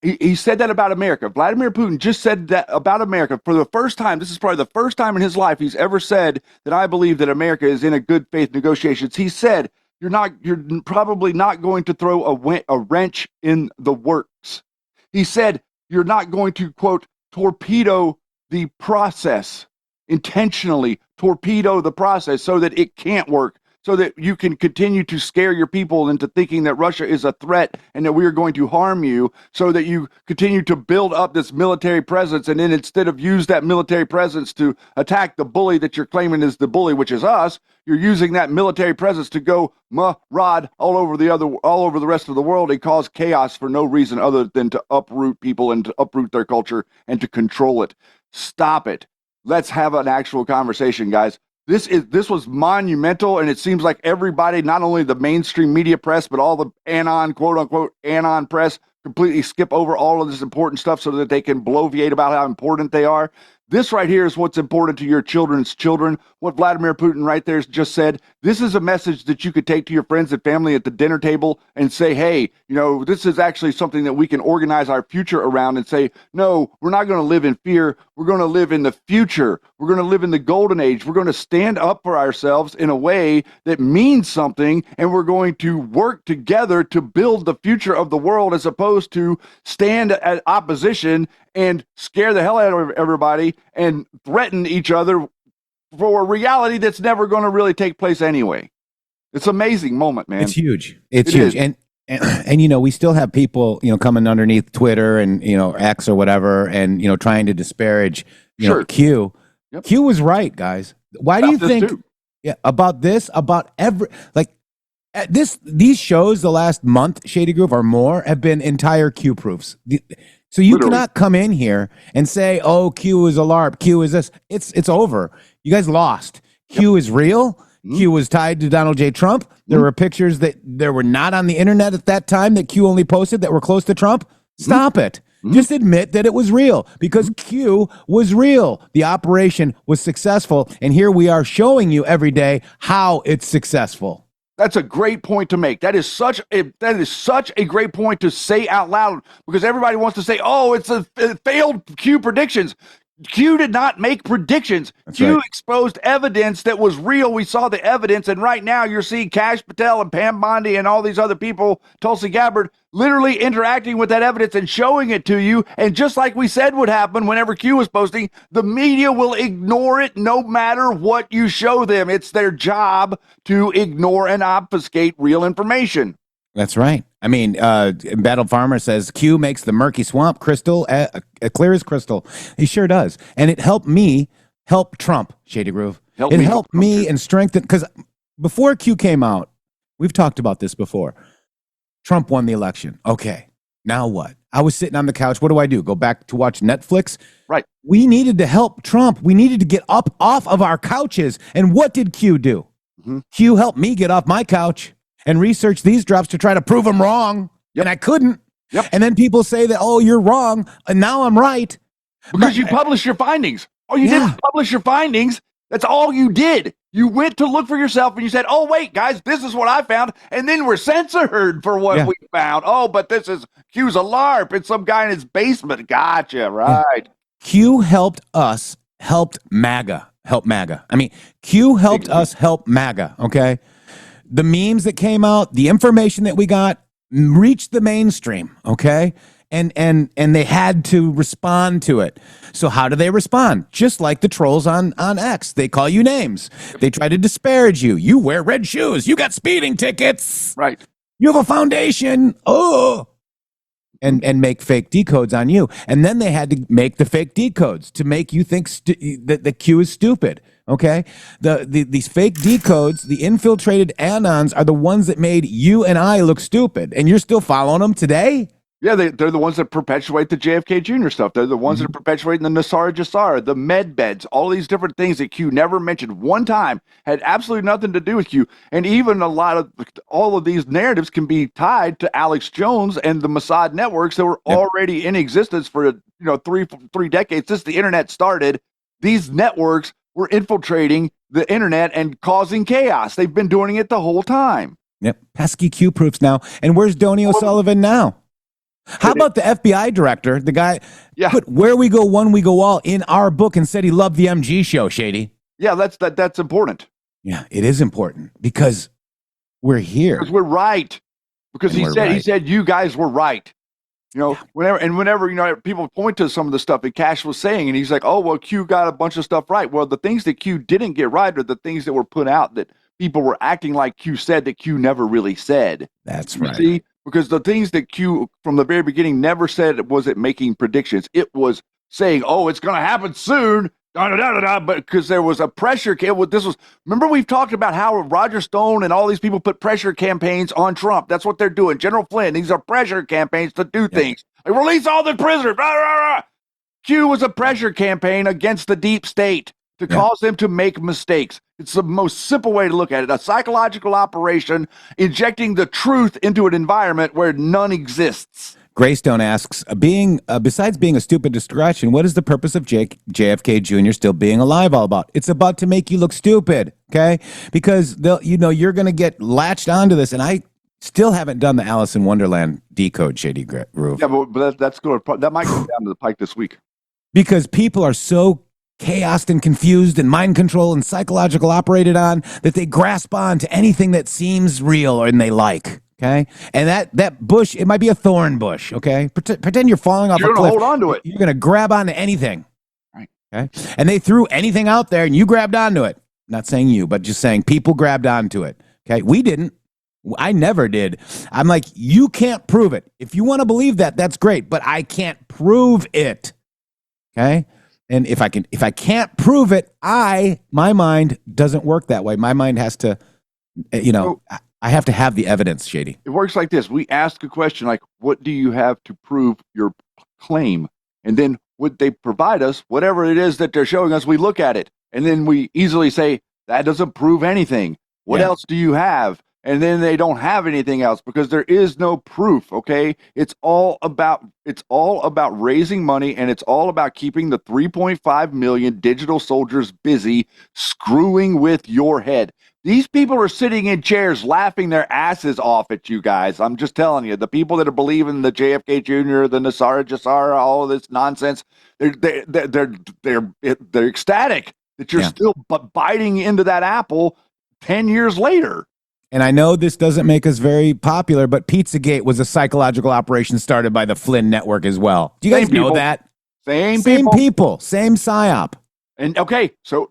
He said that about America. Vladimir Putin just said that about America for the first time. This is probably the first time in his life he's ever said that I believe that America is in a good faith negotiations. He said, you're probably not going to throw a wrench in the works. He said, you're not going to, quote, torpedo the process, intentionally torpedo the process so that it can't work, so that you can continue to scare your people into thinking that Russia is a threat and that we are going to harm you, so that you continue to build up this military presence, and then instead of use that military presence to attack the bully that you're claiming is the bully, which is us, you're using that military presence to go rod all over the rest of the world and cause chaos for no reason other than to uproot people and to uproot their culture and to control it. Stop it. Let's have an actual conversation, guys. This was monumental, and it seems like everybody, not only the mainstream media press, but all the anon, quote unquote, anon press, completely skip over all of this important stuff so that they can bloviate about how important they are. This right here is what's important to your children's children. What Vladimir Putin right there just said. This is a message that you could take to your friends and family at the dinner table and say, hey, this is actually something that we can organize our future around, and say, no, we're not going to live in fear. We're going to live in the future. We're going to live in the golden age. We're going to stand up for ourselves in a way that means something, and we're going to work together to build the future of the world, as opposed to stand at opposition and scare the hell out of everybody and threaten each other for a reality that's never going to really take place anyway. It's an amazing moment, man. It's huge. It's huge. And we still have people, coming underneath Twitter and, X or whatever, and, trying to disparage, Q. Yep. Q was right, guys. Why do you think about this, about these shows the last month, Shady Groove or more, have been entire Q proofs. So you cannot come in here and say, oh, Q is a LARP, Q is this. It's over. You guys lost. Q is real. Mm-hmm. Q was tied to Donald J. Trump. There were pictures that there were not on the internet at that time that Q only posted that were close to Trump. Stop it. Just admit that it was real, because Q was real. The operation was successful, and here we are showing you every day how it's successful. That's a great point to make. That is such a great point to say out loud, because everybody wants to say, "Oh, it's a failed Q predictions." Q did not make predictions. That's Q right. exposed evidence that was real. We saw the evidence, and right now you're seeing Kash Patel and Pam Bondi and all these other people, Tulsi Gabbard, literally interacting with that evidence and showing it to you. And just like we said would happen whenever Q was posting, the media will ignore it no matter what you show them. It's their job to ignore and obfuscate real information. That's right. I mean, Battle Farmer says Q makes the murky swamp crystal clear as crystal. He sure does. And it helped me help Trump, Shady Groove. It helped me and strengthen, because before Q came out, we've talked about this before. Trump won the election. Okay, now what? I was sitting on the couch. What do? Go back to watch Netflix? Right. We needed to help Trump. We needed to get up off of our couches. And what did Q do? Mm-hmm. Q helped me get off my couch and research these drops to try to prove them wrong. Yep. And I couldn't. Yep. And then people say that, oh, you're wrong. And now I'm right. Because you published your findings. Oh, you didn't publish your findings. That's all you did. You went to look for yourself and you said, oh, wait, guys, this is what I found. And then we're censored for what we found. Oh, but this is Q's a LARP. It's some guy in his basement. Gotcha. Right. Q helped us, help MAGA. I mean, Q helped us help MAGA, okay? The memes that came out, the information that we got reached the mainstream, okay? And they had to respond to it. So how do they respond? Just like the trolls on X. They call you names. They try to disparage you. You wear red shoes. You got speeding tickets. Right. You have a foundation. Oh. And make fake decodes on you. And then they had to make the fake decodes to make you think that the Q is stupid. Okay? These fake decodes, the infiltrated anons, are the ones that made you and I look stupid. And you're still following them today? Yeah, they're the ones that perpetuate the JFK Jr. stuff. They're the ones that are perpetuating the Nasara Jassara, the med beds, all these different things that Q never mentioned one time, had absolutely nothing to do with Q. And even all of these narratives can be tied to Alex Jones and the Mossad networks that were already in existence for three decades since the internet started. These networks were infiltrating the internet and causing chaos. They've been doing it the whole time. Yep, pesky Q proofs now. And where's Donny O'Sullivan now? How about the FBI director, the guy put "Where we go, one we go all" in our book and said he loved the MG show, Shady? Yeah, that's important. Yeah, it is important because we're here. Because we're right. Because he said you guys were right. Whenever people point to some of the stuff that Cash was saying, and he's like, oh, well, Q got a bunch of stuff right. Well, the things that Q didn't get right are the things that were put out that people were acting like Q said that Q never really said. That's right. See? Because the things that Q from the very beginning never said was it making predictions. It was saying, oh, it's going to happen soon. But because there was a pressure. Remember we've talked about how Roger Stone and all these people put pressure campaigns on Trump. That's what they're doing. General Flynn, these are pressure campaigns to do things. Like, release all the prisoners. Q was a pressure campaign against the deep state to cause them to make mistakes. It's the most simple way to look at it. A psychological operation injecting the truth into an environment where none exists. Greystone asks, besides being a stupid distraction, what is the purpose of JFK Jr. still being alive all about? It's about to make you look stupid, okay? Because you're going to get latched onto this, and I still haven't done the Alice in Wonderland decode, Shady Roof. Yeah, but that might come down to the pike this week. Because people are so chaosed and confused and mind control and psychological operated on that they grasp on to anything that seems real and they like. Okay, and that bush, it might be a thorn bush. Okay, pretend you're falling off a cliff. You're gonna hold on to it. You're gonna grab onto anything. Right. Okay, and they threw anything out there, and you grabbed onto it. Not saying you, but just saying people grabbed onto it. Okay, we didn't. I never did. I'm like, you can't prove it. If you want to believe that, that's great, but I can't prove it. Okay, and if I can't prove it, my mind doesn't work that way. My mind has to, I have to have the evidence, Shady. It works like this. We ask a question like, what do you have to prove your claim? And then would they provide us whatever it is that they're showing us? We look at it and then we easily say, that doesn't prove anything. What else do you have? And then they don't have anything else because there is no proof. Okay. It's all about raising money, and it's all about keeping the 3.5 million digital soldiers busy screwing with your head. These people are sitting in chairs laughing their asses off at you guys. I'm just telling you, the people that are believing the JFK Jr., the Nasara Jassara, all of this nonsense, they're ecstatic that you're still biting into that apple 10 years later. And I know this doesn't make us very popular, but Pizzagate was a psychological operation started by the Flynn Network as well. Do you guys know that? Same people, same psyop. And okay, so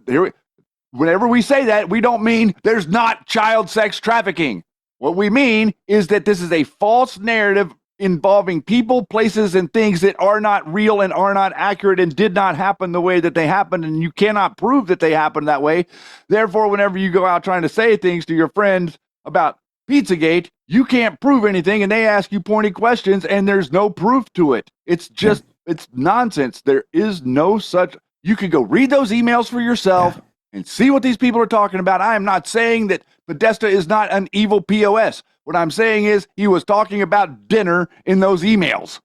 whenever we say that, we don't mean there's not child sex trafficking. What we mean is that this is a false narrative involving people, places, and things that are not real and are not accurate and did not happen the way that they happened, and you cannot prove that they happened that way. Therefore, whenever you go out trying to say things to your friends about Pizzagate, you can't prove anything, and they ask you pointy questions, and there's no proof to it. It's just, it's nonsense. There is no such, you can go read those emails for yourself and see what these people are talking about. I am not saying that Podesta is not an evil POS. What I'm saying is he was talking about dinner in those emails.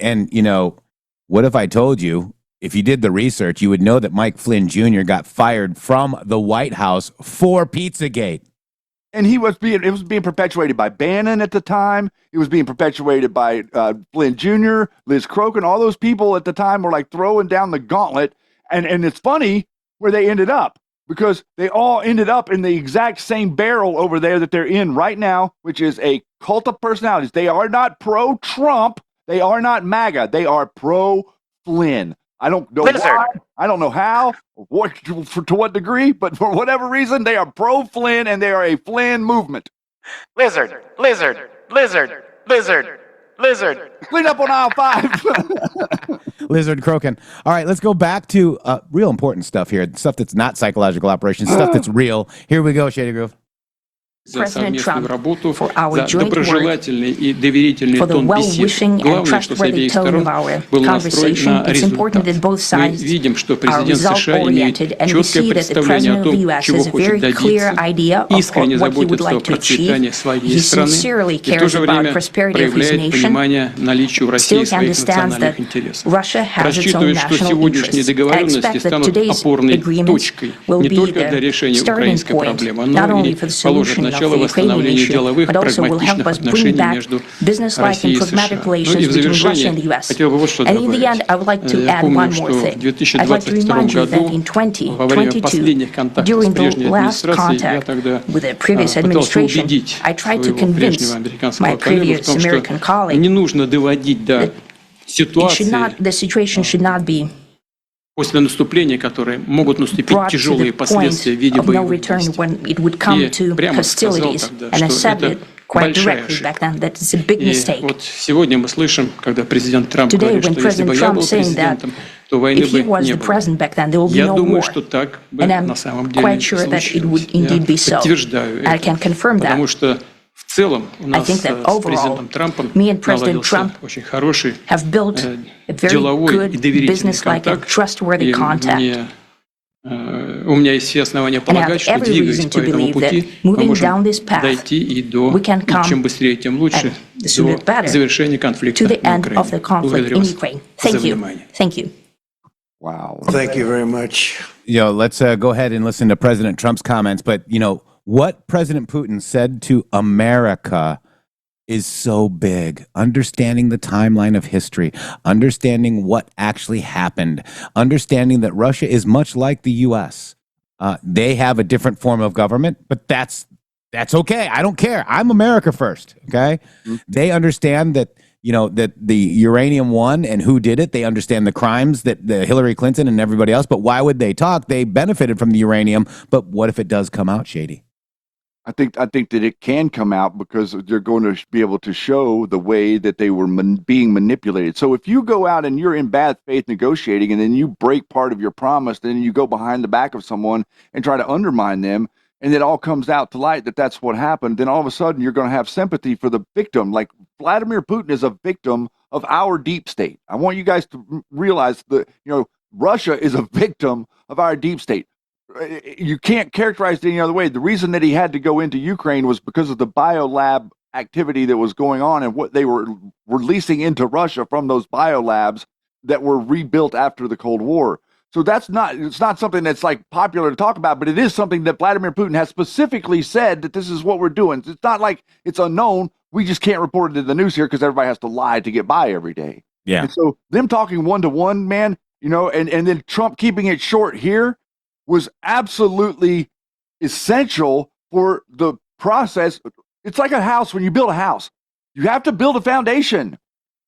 And, what if I told you if you did the research, you would know that Mike Flynn Jr. got fired from the White House for Pizzagate. And it was being perpetuated by Bannon at the time. It was being perpetuated by Flynn Jr., Liz Crokin. All those people at the time were like throwing down the gauntlet. And it's funny where they ended up, because they all ended up in the exact same barrel over there that they're in right now, which is a cult of personalities. They are not pro-Trump. They are not MAGA. They are pro-Flynn. I don't know why. I don't know how, or to what degree, but for whatever reason, they are pro-Flynn and they are a Flynn movement. Lizard. Clean up on aisle 5. Lizard Crokin. All right, let's go back to real important stuff here. Stuff that's not psychological operations, stuff that's real. Here we go, Shady Groove. President Trump, for our joint work, for the well-wishing and trustworthy tone of our conversation. It's important that both sides are result-oriented, and we see that the President of the U.S. has a very clear idea of what he would like to achieve. He sincerely cares about the prosperity of his nation, still understands that Russia has its own national interests. I expect that today's agreements will be the starting point, not only for the solution of the Ukrainian issue, but also will help us bring back business-like and pragmatic relations between Russia and the U.S. And in the end, I would like to add one more thing. I'd like to remind you that in 2022, during the last contact with the previous administration, I tried to convince my previous American colleague that the situation should not be после наступления, которые могут наступить тяжелые последствия в виде боевых действий. И прямо сказал тогда, что это большая ошибка. И вот сегодня мы слышим, когда президент Трамп говорит, что если бы я был президентом, то войны бы не было. Я думаю, что так бы на самом деле случилось. Я подтверждаю это, потому что в целом у нас с президентом Трампом наладился очень хороший деловой и доверительный контакт. И у меня есть все основания полагать, что, двигаясь по этому пути, мы можем дойти и до, чем быстрее, тем лучше, до завершения конфликта на Украине. Благодарю вас за внимание. Wow. Thank you very much. Let's go ahead and listen to President Trump's comments. But, what President Putin said to America is so big. Understanding the timeline of history, understanding what actually happened, understanding that Russia is much like the U.S. They have a different form of government, but that's okay. I don't care. I'm America first, okay? Mm-hmm. They understand that, that the uranium won and who did it. They understand the crimes that the Hillary Clinton and everybody else, but why would they talk? They benefited from the uranium, but what if it does come out, Shady? I think that it can come out because they're going to be able to show the way that they were being manipulated. So if you go out and you're in bad faith negotiating and then you break part of your promise, then you go behind the back of someone and try to undermine them, and it all comes out to light that that's what happened, then all of a sudden you're going to have sympathy for the victim. Like Vladimir Putin is a victim of our deep state. I want you guys to realize that, Russia is a victim of our deep state. You can't characterize it any other way. The reason that he had to go into Ukraine was because of the biolab activity that was going on and what they were releasing into Russia from those biolabs that were rebuilt after the Cold War. So it's not something that's like popular to talk about, but it is something that Vladimir Putin has specifically said that this is what we're doing. It's not like it's unknown. We just can't report it in the news here because everybody has to lie to get by every day. Yeah. And so them talking one-to-one, man, and then Trump keeping it short here was absolutely essential for the process. It's like a house. When you build a house, you have to build a foundation.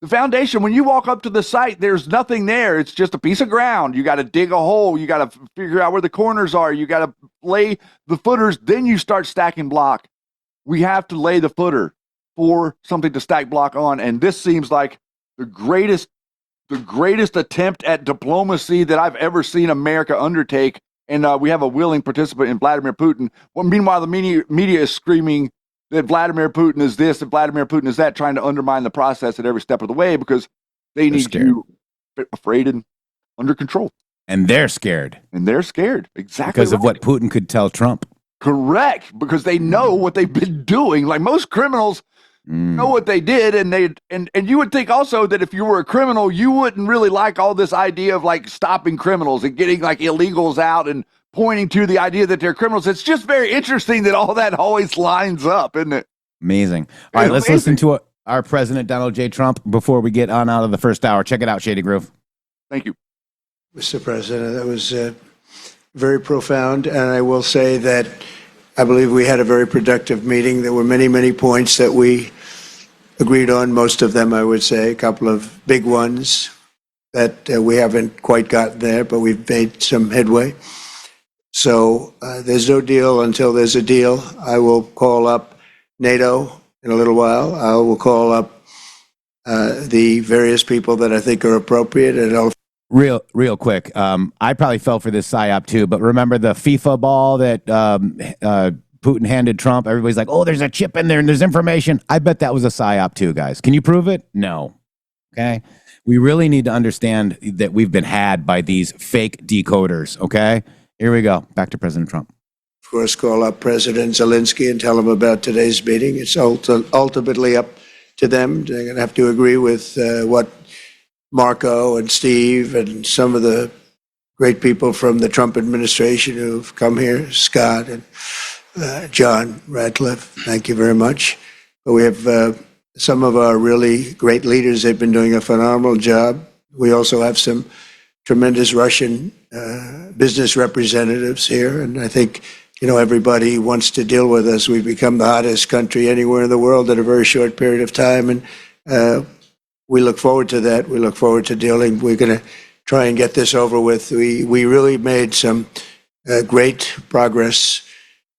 The foundation, when you walk up to the site, there's nothing there. It's just a piece of ground. You got to dig a hole. You got to figure out where the corners are. You got to lay the footers. Then you start stacking block. We have to lay the footer for something to stack block on. And this seems like the greatest attempt at diplomacy that I've ever seen America undertake. And we have a willing participant in Vladimir Putin. Well, meanwhile, the media is screaming that Vladimir Putin is this and Vladimir Putin is that, trying to undermine the process at every step of the way because they need you afraid and under control. And they're scared. Exactly. Because of what Putin could tell Trump. Correct. Because they know what they've been doing. Like most criminals, know what they did, and you would think also that if you were a criminal, you wouldn't really like all this idea of like stopping criminals and getting like illegals out and pointing to the idea that they're criminals. It's just very interesting that all that always lines up, isn't it? Amazing. All right, let's listen to our President Donald J. Trump before we get on out of the first hour. Check it out, Shady Groove. Thank you, Mr. President. That was very profound, and I will say that I believe we had a very productive meeting. There were many, many points that we agreed on, most of them, I would say, a couple of big ones that we haven't quite gotten there, but we've made some headway. So there's no deal until there's a deal. I will call up NATO in a little while. I will call up the various people that I think are appropriate, and I'll Real quick, I probably fell for this psyop too, but remember the FIFA ball that Putin handed Trump? Everybody's like, oh, there's a chip in there and there's information. I bet that was a psyop too, guys. Can you prove it? No. Okay. We really need to understand that we've been had by these fake decoders. Okay. Here we go. Back to President Trump. of course call up President Zelenskyy and tell him about today's meeting. It's ultimately up to them. They're going to have to agree with what Marco and Steve and some of the great people from the Trump administration who've come here, Scott and John Radcliffe. Thank you very much. But we have some of our really great leaders. They've been doing a phenomenal job. We also have some tremendous Russian business representatives here. And I think, you know, everybody wants to deal with us. We've become the hottest country anywhere in the world in a very short period of time. And we look forward to that. We look forward to dealing. We're going to try and get this over with. We really made some great progress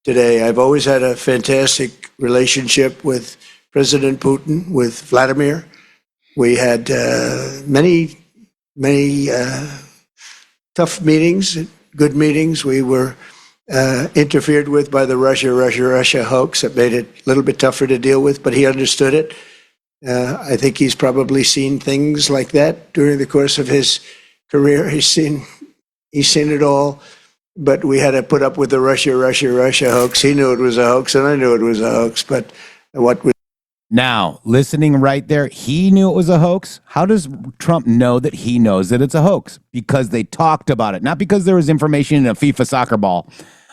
today. I've always had a fantastic relationship with President Putin, with Vladimir. We had many tough meetings, good meetings. We were interfered with by the Russia hoax. That made it a little bit tougher to deal with, but he understood it. I think he's probably seen things like that during the course of his career. He's seen it all, but we had to put up with the Russia hoax. He knew it was a hoax, and I knew it was a hoax. But now, listening right there, he knew it was a hoax. How does Trump know that he knows that it's a hoax? Because they talked about it, not because there was information in a FIFA soccer ball.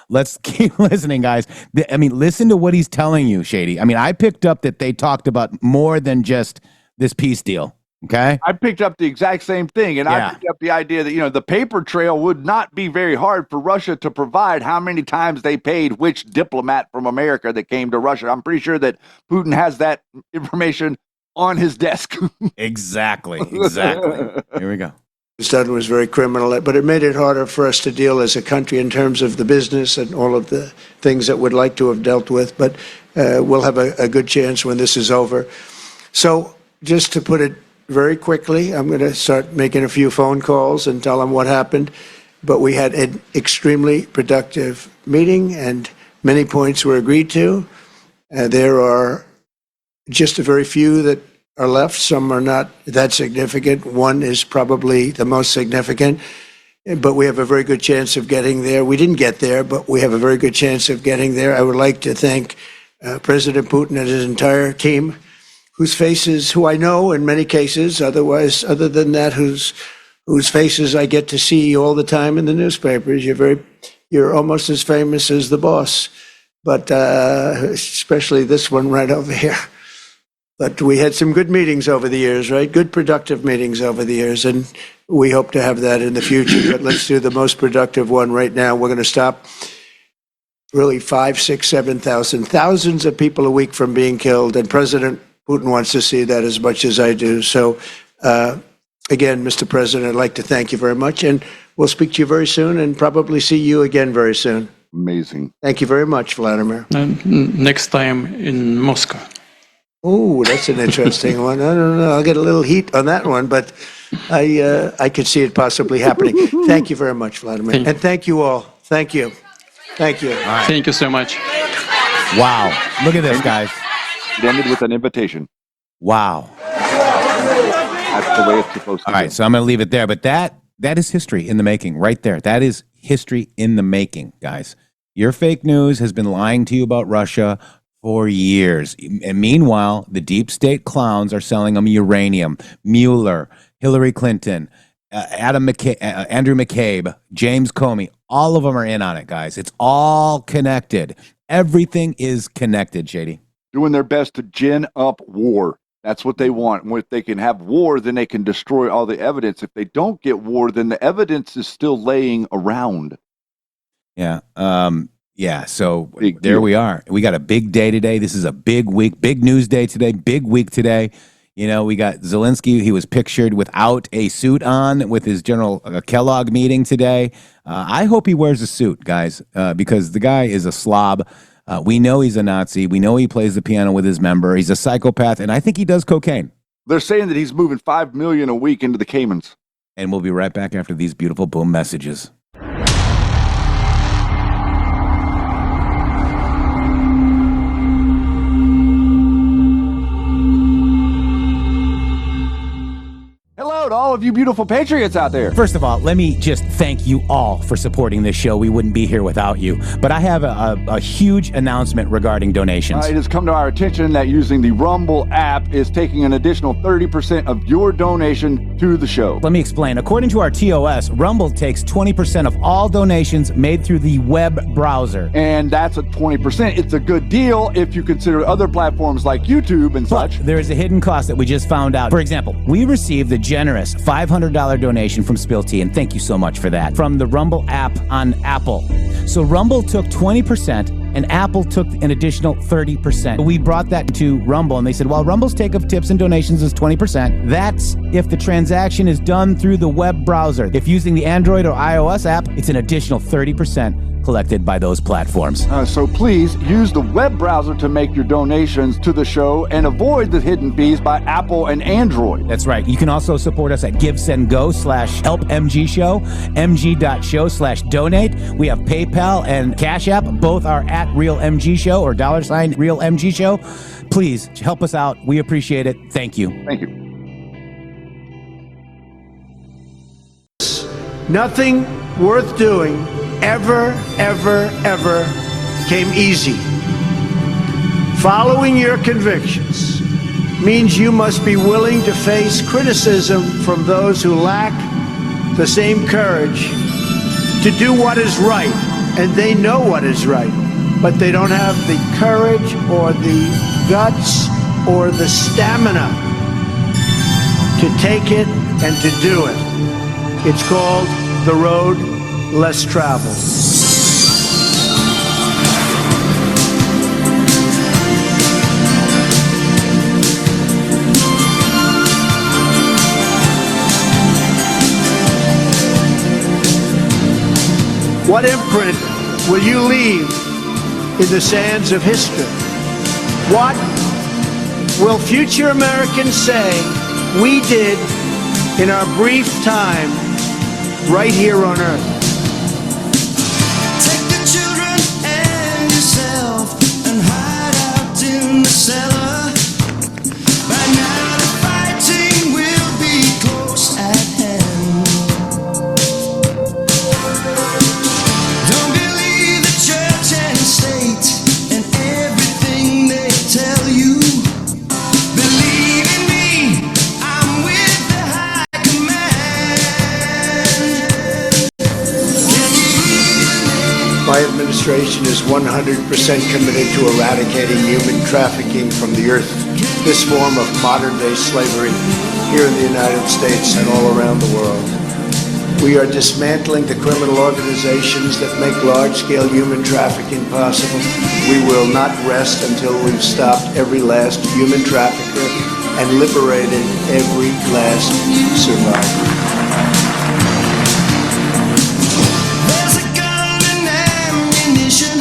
Let's keep listening, guys. I mean, listen to what he's telling you, Shady. I mean, I picked up that they talked about more than just this peace deal. Okay. I picked up the exact same thing, and I picked up the idea that, you know, the paper trail would not be very hard for Russia to provide how many times they paid which diplomat from America that came to Russia. I'm pretty sure that Putin has that information on his desk. Exactly. Here we go. Was done was very criminal, but it made it harder for us to deal as a country in terms of the business and all of the things that we'd like to have dealt with. But we'll have a good chance when this is over. So just to put it very quickly, I'm going to start making a few phone calls and tell them what happened. But we had an extremely productive meeting, and many points were agreed to. There are just a very few that are left. Some are not that significant. One is probably the most significant, but we have a very good chance of getting there. We didn't get there, but we have a very good chance of getting there. I would like to thank President Putin and his entire team, whose faces, who I know in many cases, other than that, whose faces I get to see all the time in the newspapers. You're almost as famous as the boss, but especially this one right over here. But we had some good meetings over the years, right? Good, productive meetings over the years, and we hope to have that in the future. But let's do the most productive one right now. We're going to stop really 5, 6, 7,000, thousands of people a week from being killed, and President Putin wants to see that as much as I do. So, again, Mr. President, I'd like to thank you very much, and we'll speak to you very soon and probably see you again very soon. Amazing. Thank you very much, Vladimir. Next time in Moscow. Oh, that's an interesting one. I don't know. I'll get a little heat on that one, but I could see it possibly happening. Thank you very much, Vladimir. And thank you all. Thank you. Thank you. Right. Thank you so much. Wow. Look at this, guys. It ended with an invitation. Wow. That's the way it's supposed to be. All right, so I'm going to leave it there. But that is history in the making right there. That is history in the making, guys. Your fake news has been lying to you about Russia For years. And meanwhile, the deep state clowns are selling them uranium. Mueller, Hillary Clinton, Andrew McCabe, James Comey, all of them are in on it, guys. It's all connected. Everything is connected, Shady. Doing their best to gin up war. That's what they want. If they can have war, then they can destroy all the evidence. If they don't get war, then the evidence is still laying around. Yeah. Yeah, so there we are. We got a big day today. This is a big week, big news day today, big week today. You know, we got Zelenskyy. He was pictured without a suit on with his General Kellogg meeting today. I hope he wears a suit, guys, because the guy is a slob. We know he's a Nazi. We know he plays the piano with his member. He's a psychopath, and I think he does cocaine. They're saying that he's moving $5 million a week into the Caymans. And we'll be right back after these beautiful boom messages. Hello to all of you beautiful patriots out there. First of all, let me just thank you all for supporting this show. We wouldn't be here without you. But I have a huge announcement regarding donations. It has come to our attention that using the Rumble app is taking an additional 30% of your donation to the show. Let me explain. According to our TOS, Rumble takes 20% of all donations made through the web browser. And that's a 20%. It's a good deal if you consider other platforms like YouTube and such. There is a hidden cost that we just found out. For example, we received the generous $500 donation from Spill Tea, and thank you so much for that, from the Rumble app on Apple. So Rumble took 20%, and Apple took an additional 30%. We brought that to Rumble, and they said, well, Rumble's take of tips and donations is 20%. That's if the transaction is done through the web browser. If using the Android or iOS app, it's an additional 30% collected by those platforms. So please use the web browser to make your donations to the show and avoid the hidden fees by Apple and Android. That's right. You can also support us at GiveSendGo/HelpMGShow, mg.show/donate. We have PayPal and Cash App. Both are at RealMGShow or $RealMGShow. Please help us out. We appreciate it. Thank you. Thank you. Nothing worth doing ever came easy. Following your convictions means you must be willing to face criticism from those who lack the same courage to do what is right, and they know what is right, but they don't have the courage or the guts or the stamina to take it and to do it. It's called the road less traveled. What imprint will you leave in the sands of history? What will future Americans say we did in our brief time right here on Earth? Take the children and yourself and hide out in the cellar. By now the fighting will be close at hand. Don't believe the church and state and everything they tell you. Believe in me, I'm with the high command. My administration is 100% committed to eradicating human trafficking from the earth, this form of modern-day slavery here in the United States and all around the world. We are dismantling the criminal organizations that make large-scale human trafficking possible. We will not rest until we've stopped every last human trafficker and liberated every last survivor. There's a gun and ammunition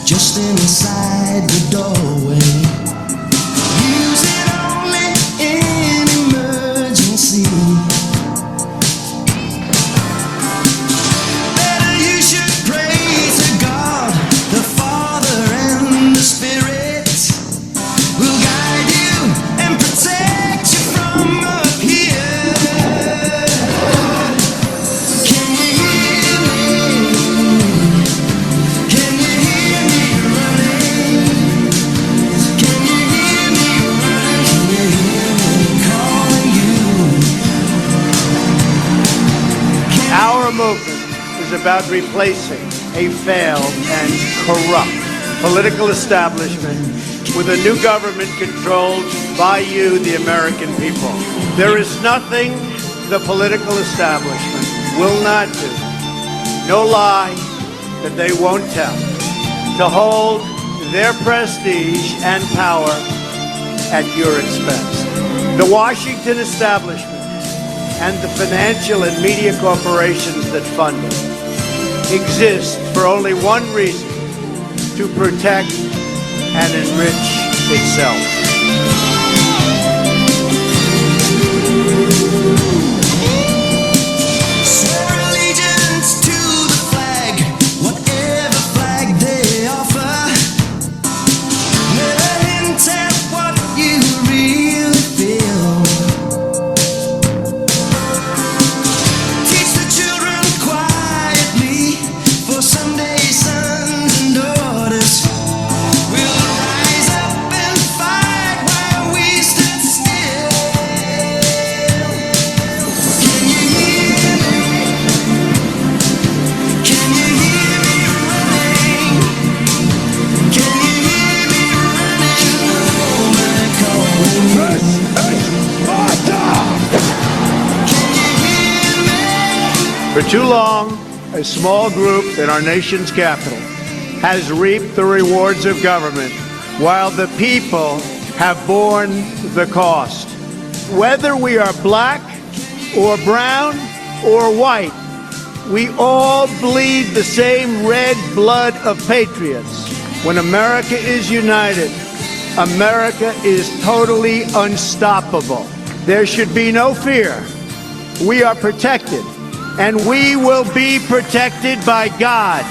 just inside the doorway. Use it only in emergency. Better you should pray to God, the Father and the Spirit will guide you and protect you from up here. Can you hear me? Can you hear me running? about replacing a failed and corrupt political establishment with a new government controlled by you, the American people. There is nothing the political establishment will not do, no lie that they won't tell, to hold their prestige and power at your expense. The Washington establishment and the financial and media corporations that fund it exist for only one reason: to protect and enrich itself. Swear allegiance to the flag, whatever flag they offer. Never hint at what you really feel. Teach the children quietly for someday sons and daughters will rise up and fight while we stand still. Can you hear me? Can you hear me running? Can you hear me running? Oh my God. Can you hear me? For too long, a small group in our nation's capital has reaped the rewards of government while the people have borne the cost. Whether we are black or brown or white, we all bleed the same red blood of patriots. When America is united, America is totally unstoppable. There should be no fear. We are protected, and we will be protected by God.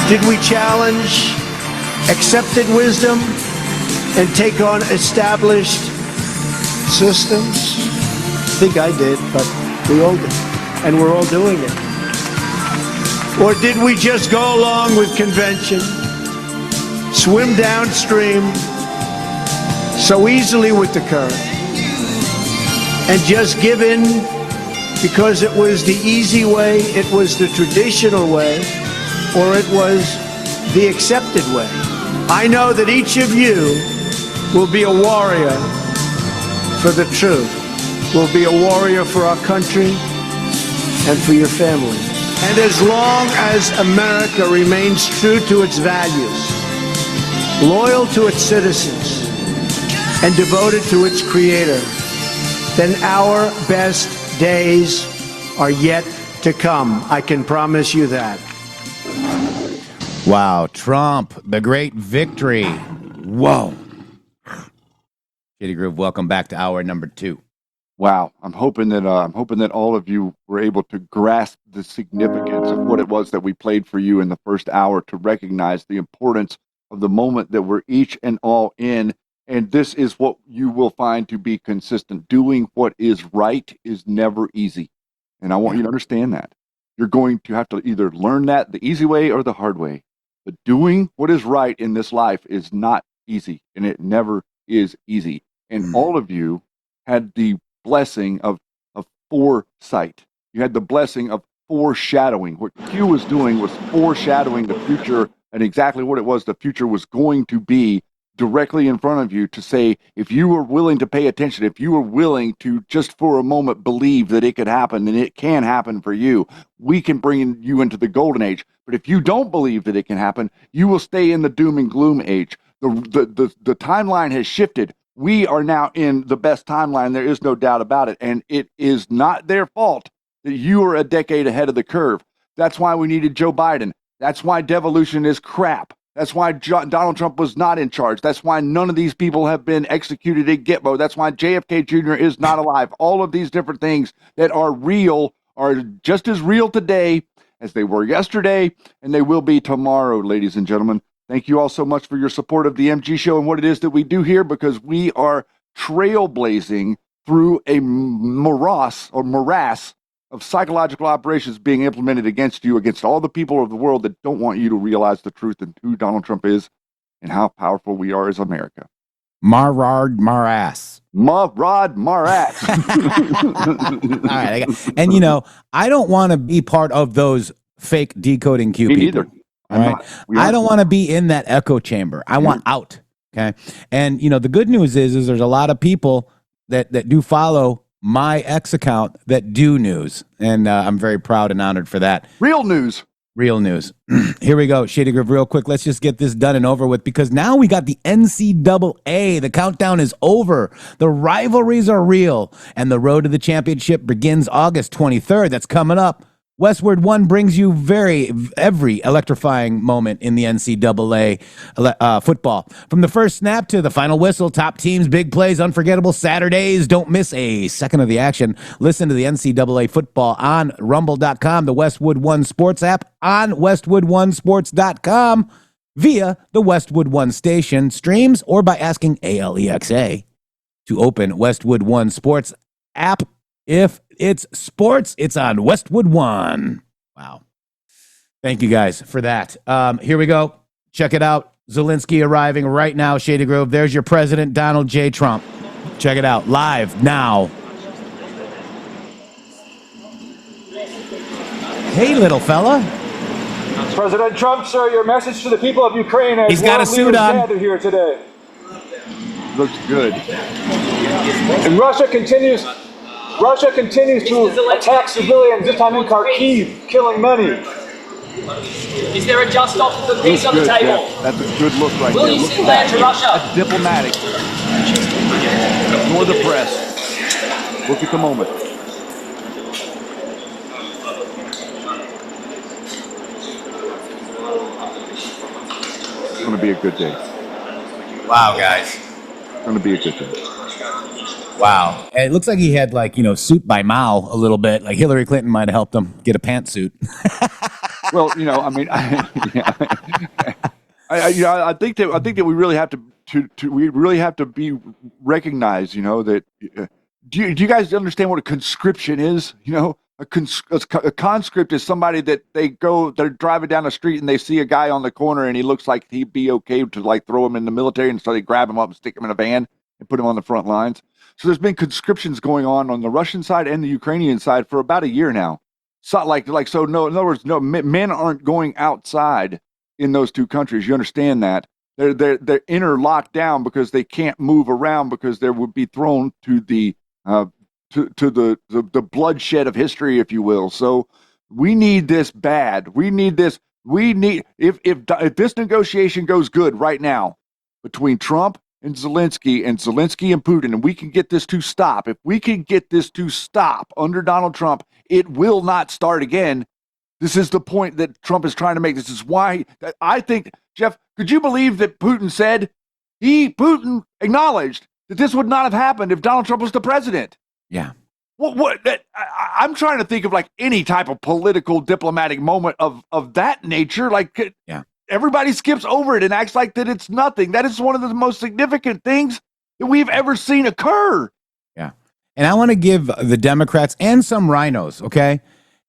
Did we challenge accepted wisdom and take on established systems? I think I did, but we all did, and we're all doing it. Or did we just go along with convention, swim downstream so easily with the current, and just give in because it was the easy way, it was the traditional way, or it was the accepted way? I know that each of you will be a warrior for the truth, will be a warrior for our country and for your family. And as long as America remains true to its values, loyal to its citizens, and devoted to its creator, then our best days are yet to come. I can promise you that. Wow, Trump, the great victory. Whoa. Shitty Groove, welcome back to hour number 2. Wow, I'm hoping that all of you were able to grasp the significance of what it was that we played for you in the first hour, to recognize the importance of the moment that we're each and all in. And this is what you will find to be consistent. Doing what is right is never easy. And I want you to understand that. You're going to have to either learn that the easy way or the hard way. But doing what is right in this life is not easy, and it never is easy. And all of you had the blessing of foresight. You had the blessing of foreshadowing. What Q was doing was foreshadowing the future and exactly what it was the future was going to be directly in front of you, to say, if you were willing to pay attention, if you were willing to just for a moment believe that it could happen, and it can happen for you, we can bring you into the golden age. But if you don't believe that it can happen, you will stay in the doom and gloom age. The timeline has shifted. We are now in the best timeline. There is no doubt about it. And it is not their fault that you are a decade ahead of the curve. That's why we needed Joe Biden. That's why devolution is crap. That's why Donald Trump was not in charge. That's why none of these people have been executed in Gitmo. That's why JFK Jr. is not alive. All of these different things that are real are just as real today as they were yesterday, and they will be tomorrow, ladies and gentlemen. Thank you all so much for your support of the MG Show and what it is that we do here, because we are trailblazing through a morass of psychological operations being implemented against you, against all the people of the world that don't want you to realize the truth and who Donald Trump is and how powerful we are as America. Marass. Rod Marat. All right. And, I don't want to be part of those fake decoding Q Me people. neither. All right. I don't want to be in that echo chamber. I want out. Okay. And, the good news is there's a lot of people that do follow my X account that do news. And I'm very proud and honored for that. Real news. Real news. Here we go. Shady Groove, real quick. Let's just get this done and over with, because now we got the NCAA. The countdown is over. The rivalries are real. And the road to the championship begins August 23rd. That's coming up. Westward One brings you every electrifying moment in the NCAA football. From the first snap to the final whistle, top teams, big plays, unforgettable Saturdays. Don't miss a second of the action. Listen to the NCAA football on rumble.com, the Westwood One Sports app, on westwoodonesports.com, via the Westwood One station, streams, or by asking Alexa to open Westwood One Sports app. If it's sports, it's on Westwood One. Wow. Thank you guys for that. Here we go. Check it out. Zelenskyy arriving right now, Shady Grove. There's your president, Donald J. Trump. Check it out. Live now. Hey, little fella. President Trump, sir, your message to the people of Ukraine as He's got a suit on. gathered here today. Looks good. And Russia continues to attack civilians, this time in Kharkiv, killing many. Is there a just offer for peace on the table? Yeah, that's a good look right Will there. you Look send at land to Russia? That's diplomatic. Ignore the press. Look at the moment. It's going to be a good day. Wow, guys. It's going to be a good day. Wow. And it looks like he had, suit by Mao a little bit. Like Hillary Clinton might have helped him get a pantsuit. Well, I think that we really have to be recognized. That do you guys understand what a conscription is? A conscript is somebody that they're driving down the street and they see a guy on the corner and he looks like he'd be okay to throw him in the military, and so they grab him up and stick him in a van and put him on the front lines. So there's been conscriptions going on the Russian side and the Ukrainian side for about a year now. So in other words, men aren't going outside in those two countries. You understand that? They're interlocked down because they can't move around, because they would be thrown to the the bloodshed of history, if you will. So we need this bad. We need this. If this negotiation goes good right now between Trump and Zelenskyy and Putin, and we can get this to stop. If we can get this to stop under Donald Trump, it will not start again. This is the point that Trump is trying to make. This is why I think, Jeff, could you believe that Putin acknowledged that this would not have happened if Donald Trump was the president? Yeah. I'm trying to think of any type of political diplomatic moment of that nature. Yeah. Everybody skips over it and acts like that it's nothing. That is one of the most significant things that we've ever seen occur. Yeah. And I want to give the Democrats and some rhinos, okay?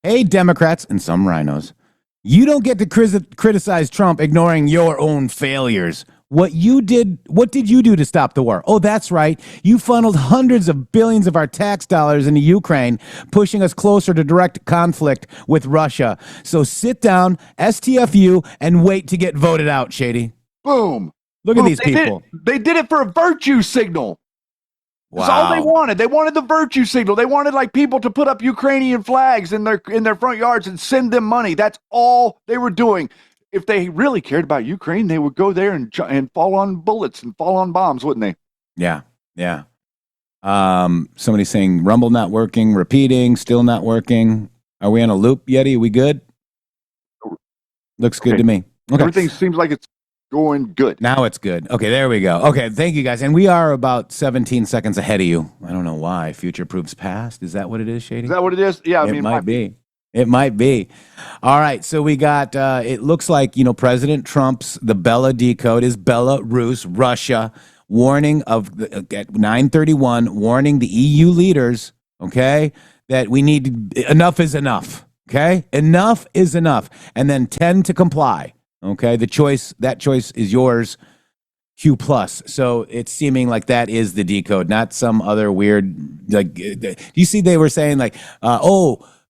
Hey, Democrats and some rhinos, you don't get to criticize Trump ignoring your own failures. What did you do to stop the war? Oh, that's right. You funneled hundreds of billions of our tax dollars into Ukraine, pushing us closer to direct conflict with Russia. So sit down, STFU, and wait to get voted out, Shady. Boom. Look at these people. They did it for a virtue signal. Wow. That's all they wanted. They wanted the virtue signal. They wanted people to put up Ukrainian flags in their front yards and send them money. That's all they were doing. If they really cared about Ukraine, they would go there and fall on bullets and fall on bombs, wouldn't they? Yeah, yeah. Somebody saying Rumble not working, repeating, still not working. Are we on a loop, Yeti? Are we good? Looks good to me. Okay. Everything seems like it's going good. Now it's good. Okay, there we go. Okay, thank you guys. And we are about 17 seconds ahead of you. I don't know why. Future proofs past. Is that what it is, Shady? Is that what it is? Yeah, it might be. It might be. All right. So we got, it looks like, President Trump's, the Bella decode is Belarus, Russia, warning of at 9:31, warning the EU leaders, okay, that we need, enough is enough. Okay. Enough is enough. And then 10 to comply. Okay. That choice is yours. Q+. So it's seeming like that is the decode, not some other weird, like, you see they were saying like,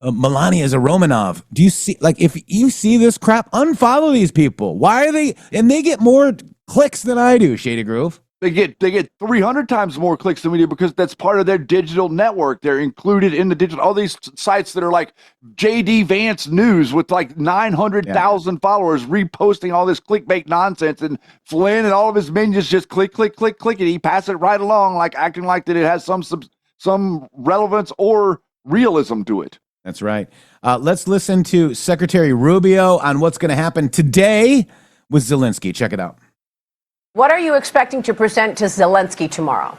Melania is a Romanov. Do you see, like, if you see this crap, unfollow these people. Why are they, and they get more clicks than I do, Shady Groove. They get 300 times more clicks than we do because that's part of their digital network. They're included in the digital, all these sites that are like JD Vance News with like 900,000 followers reposting all this clickbait nonsense, and Flynn and all of his minions just click, and he pass it right along, like acting like that it has some relevance or realism to it. That's right. Let's listen to Secretary Rubio on what's going to happen today with Zelensky. Check it out. What are you expecting to present to Zelensky tomorrow?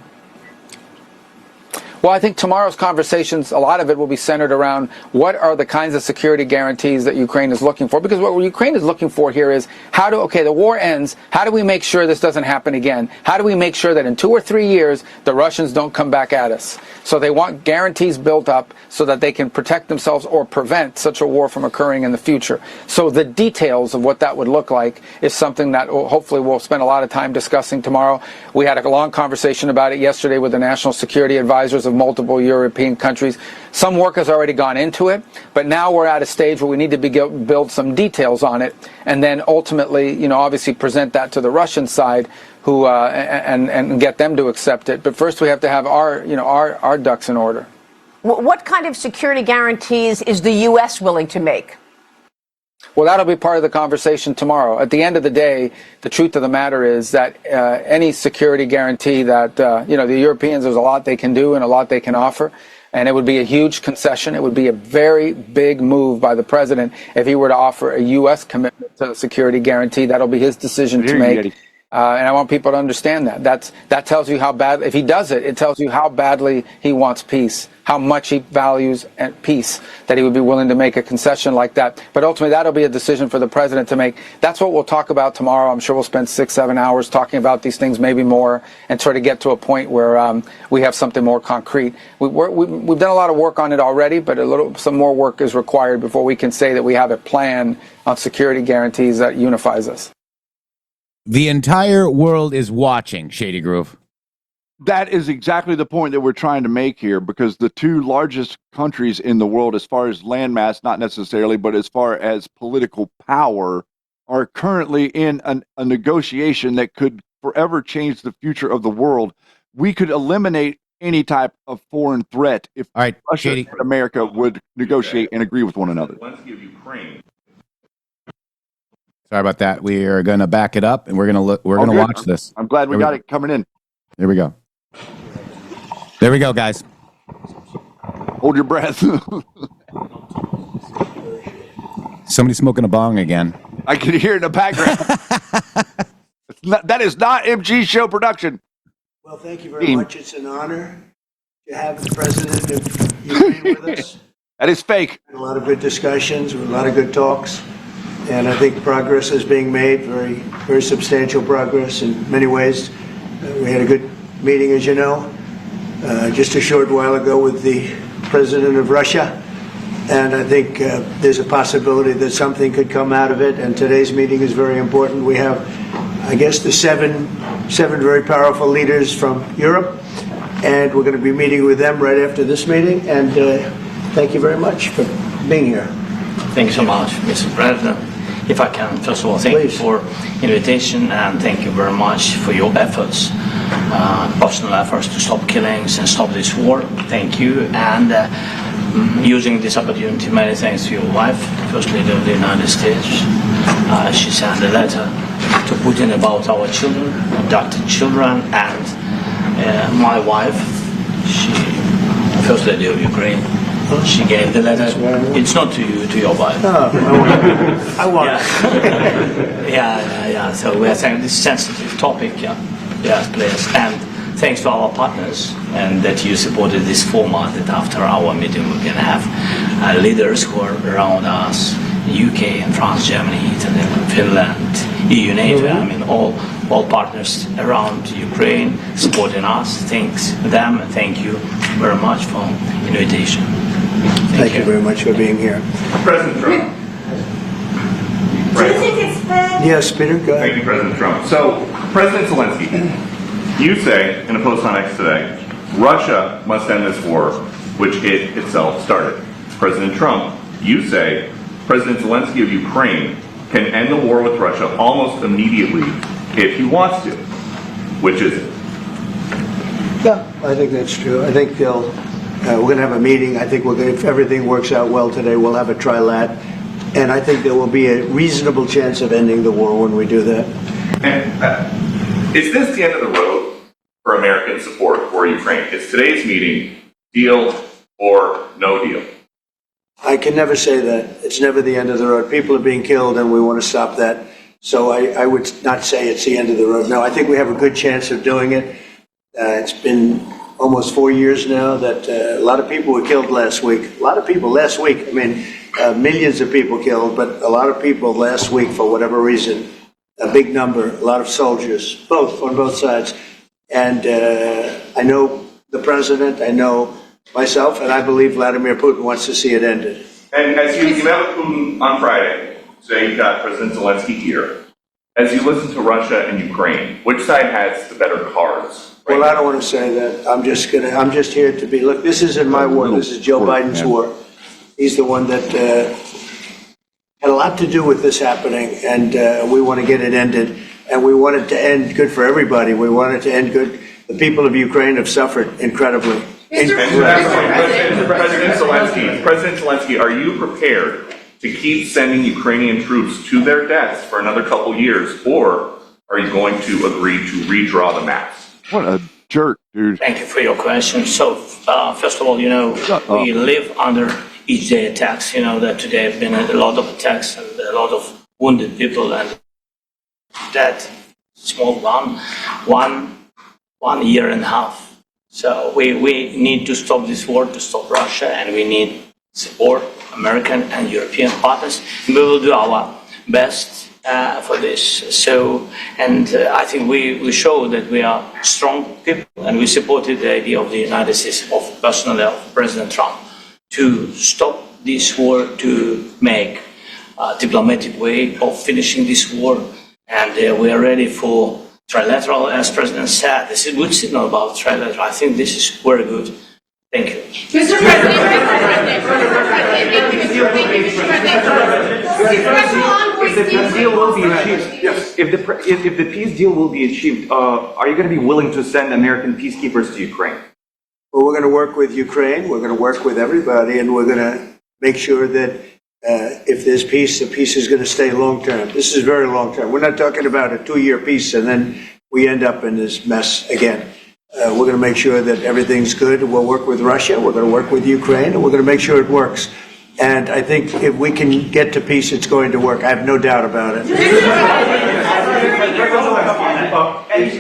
Well, I think tomorrow's conversations, a lot of it will be centered around what are the kinds of security guarantees that Ukraine is looking for. Because what Ukraine is looking for here is the war ends. How do we make sure this doesn't happen again? How do we make sure that in 2 or 3 years, the Russians don't come back at us? So they want guarantees built up so that they can protect themselves or prevent such a war from occurring in the future. So the details of what that would look like is something that hopefully we'll spend a lot of time discussing tomorrow. We had a long conversation about it yesterday with the national security advisors of multiple European countries. Some work has already gone into it, but now we're at a stage where we need to build some details on it, and then ultimately, obviously present that to the Russian side, who and get them to accept it. But first, we have to have our ducks in order. What kind of security guarantees is the U.S. willing to make? Well, that'll be part of the conversation tomorrow. At the end of the day, the truth of the matter is that any security guarantee that, the Europeans, there's a lot they can do and a lot they can offer. And it would be a huge concession. It would be a very big move by the president if he were to offer a U.S. commitment to a security guarantee. That'll be his decision to make. And I want people to understand that. That tells you how bad, if he does it, it tells you how badly he wants peace, how much he values peace, that he would be willing to make a concession like that. But ultimately, that'll be a decision for the president to make. That's what we'll talk about tomorrow. I'm sure we'll spend 6-7 hours talking about these things, maybe more, and try to get to a point where we have something more concrete. We've done a lot of work on it already, but some more work is required before we can say that we have a plan on security guarantees that unifies us. The entire world is watching, Shady Groove. That is exactly the point that we're trying to make here, because the two largest countries in the world, as far as landmass, not necessarily, but as far as political power, are currently in a negotiation that could forever change the future of the world. We could eliminate any type of foreign threat if Russia and America would negotiate and agree with one another. Sorry about that. We are going to back it up, and we're going to watch this. I'm glad we got it coming in. There we go. There we go, guys. Hold your breath. Somebody smoking a bong again. I can hear it in the background. That is not MG show production. Well, thank you very much. It's an honor to have the president of Ukraine with us. That is fake. A lot of good discussions, a lot of good talks. And I think progress is being made, very, very substantial progress in many ways. We had a good meeting, as you know, just a short while ago with the president of Russia. And I think there's a possibility that something could come out of it. And today's meeting is very important. We have, I guess, the seven very powerful leaders from Europe. And we're going to be meeting with them right after this meeting. And thank you very much for being here. Thank you so much, Mr. President. If I can, first of all, thank you for invitation, and thank you very much for your efforts, personal efforts to stop killings and stop this war. Thank you. And using this opportunity, many thanks to your wife, First Lady of the United States. She sent a letter to Putin about our children, abducted children, and my wife, she, First Lady of Ukraine, she gave the letter. It's not to you, to your wife. Oh, I want it. Yeah. So we're saying this sensitive topic. Yes, please. And thanks to our partners, and that you supported this format. That after our meeting we're going to have leaders who are around us, UK and France, Germany, Italy, Finland, EU, NATO. I mean, all partners around Ukraine supporting us. Thanks them, and thank you very much for invitation. Thank you very much for being here. President Trump. Yes, Peter, go ahead. Thank you, President Trump. So President Zelensky, you say in a post on X today, Russia must end this war, which it itself started. President Trump, you say President Zelensky of Ukraine can end the war with Russia almost immediately if he wants to. Which is it? Yeah, I think that's true. I think we're going to have a meeting. I think if everything works out well today, we'll have a trilat. And I think there will be a reasonable chance of ending the war when we do that. And is this the end of the road for American support for Ukraine? Is today's meeting deal or no deal? I can never say that. It's never the end of the road. People are being killed, and we want to stop that. So I would not say it's the end of the road. No, I think we have a good chance of doing it. It's been almost 4 years now that a lot of people were killed last week. A lot of people last week. I mean, millions of people killed, but a lot of people last week for whatever reason. A big number, a lot of soldiers, on both sides. And I know the president, I know myself, and I believe Vladimir Putin wants to see it ended. And as you met with Putin on Friday, today you got President Zelensky here. As you listen to Russia and Ukraine, which side has the better cards? Right Well, now? I don't want to say that. I'm just here to be, look, this isn't my war. This is Joe Biden's war. He's the one that had a lot to do with this happening, and we want to get it ended. And we want it to end good for everybody. We want it to end good. The people of Ukraine have suffered incredibly. President Zelensky, are you prepared to keep sending Ukrainian troops to their deaths for another couple years, or are you going to agree to redraw the maps? What a jerk, dude. Thank you for your question. So, first of all, we live under each day attacks. You know that today have been a lot of attacks and a lot of wounded people, and that small one year and a half. So we need to stop this war, to stop Russia, and we need support American and European partners. We will do our best for this. So, and I think we show that we are strong people, and we supported the idea of the United States, personally of President Trump, to stop this war, to make a diplomatic way of finishing this war, and we are ready for trilateral, as President said. This is a good signal about trilateral. I think this is very good. Thank you. Mr. If the peace deal will be achieved, if the peace deal will be achieved, are you going to be willing to send American peacekeepers to Ukraine? Well, we're going to work with Ukraine. We're going to work with everybody, and we're going to make sure that if there's peace, the peace is going to stay long term. This is very long term. We're not talking about a 2-year peace and then we end up in this mess again. We're going to make sure that everything's good. We'll work with Russia. We're going to work with Ukraine, and we're going to make sure it works. And I think if we can get to peace, it's going to work. I have no doubt about it.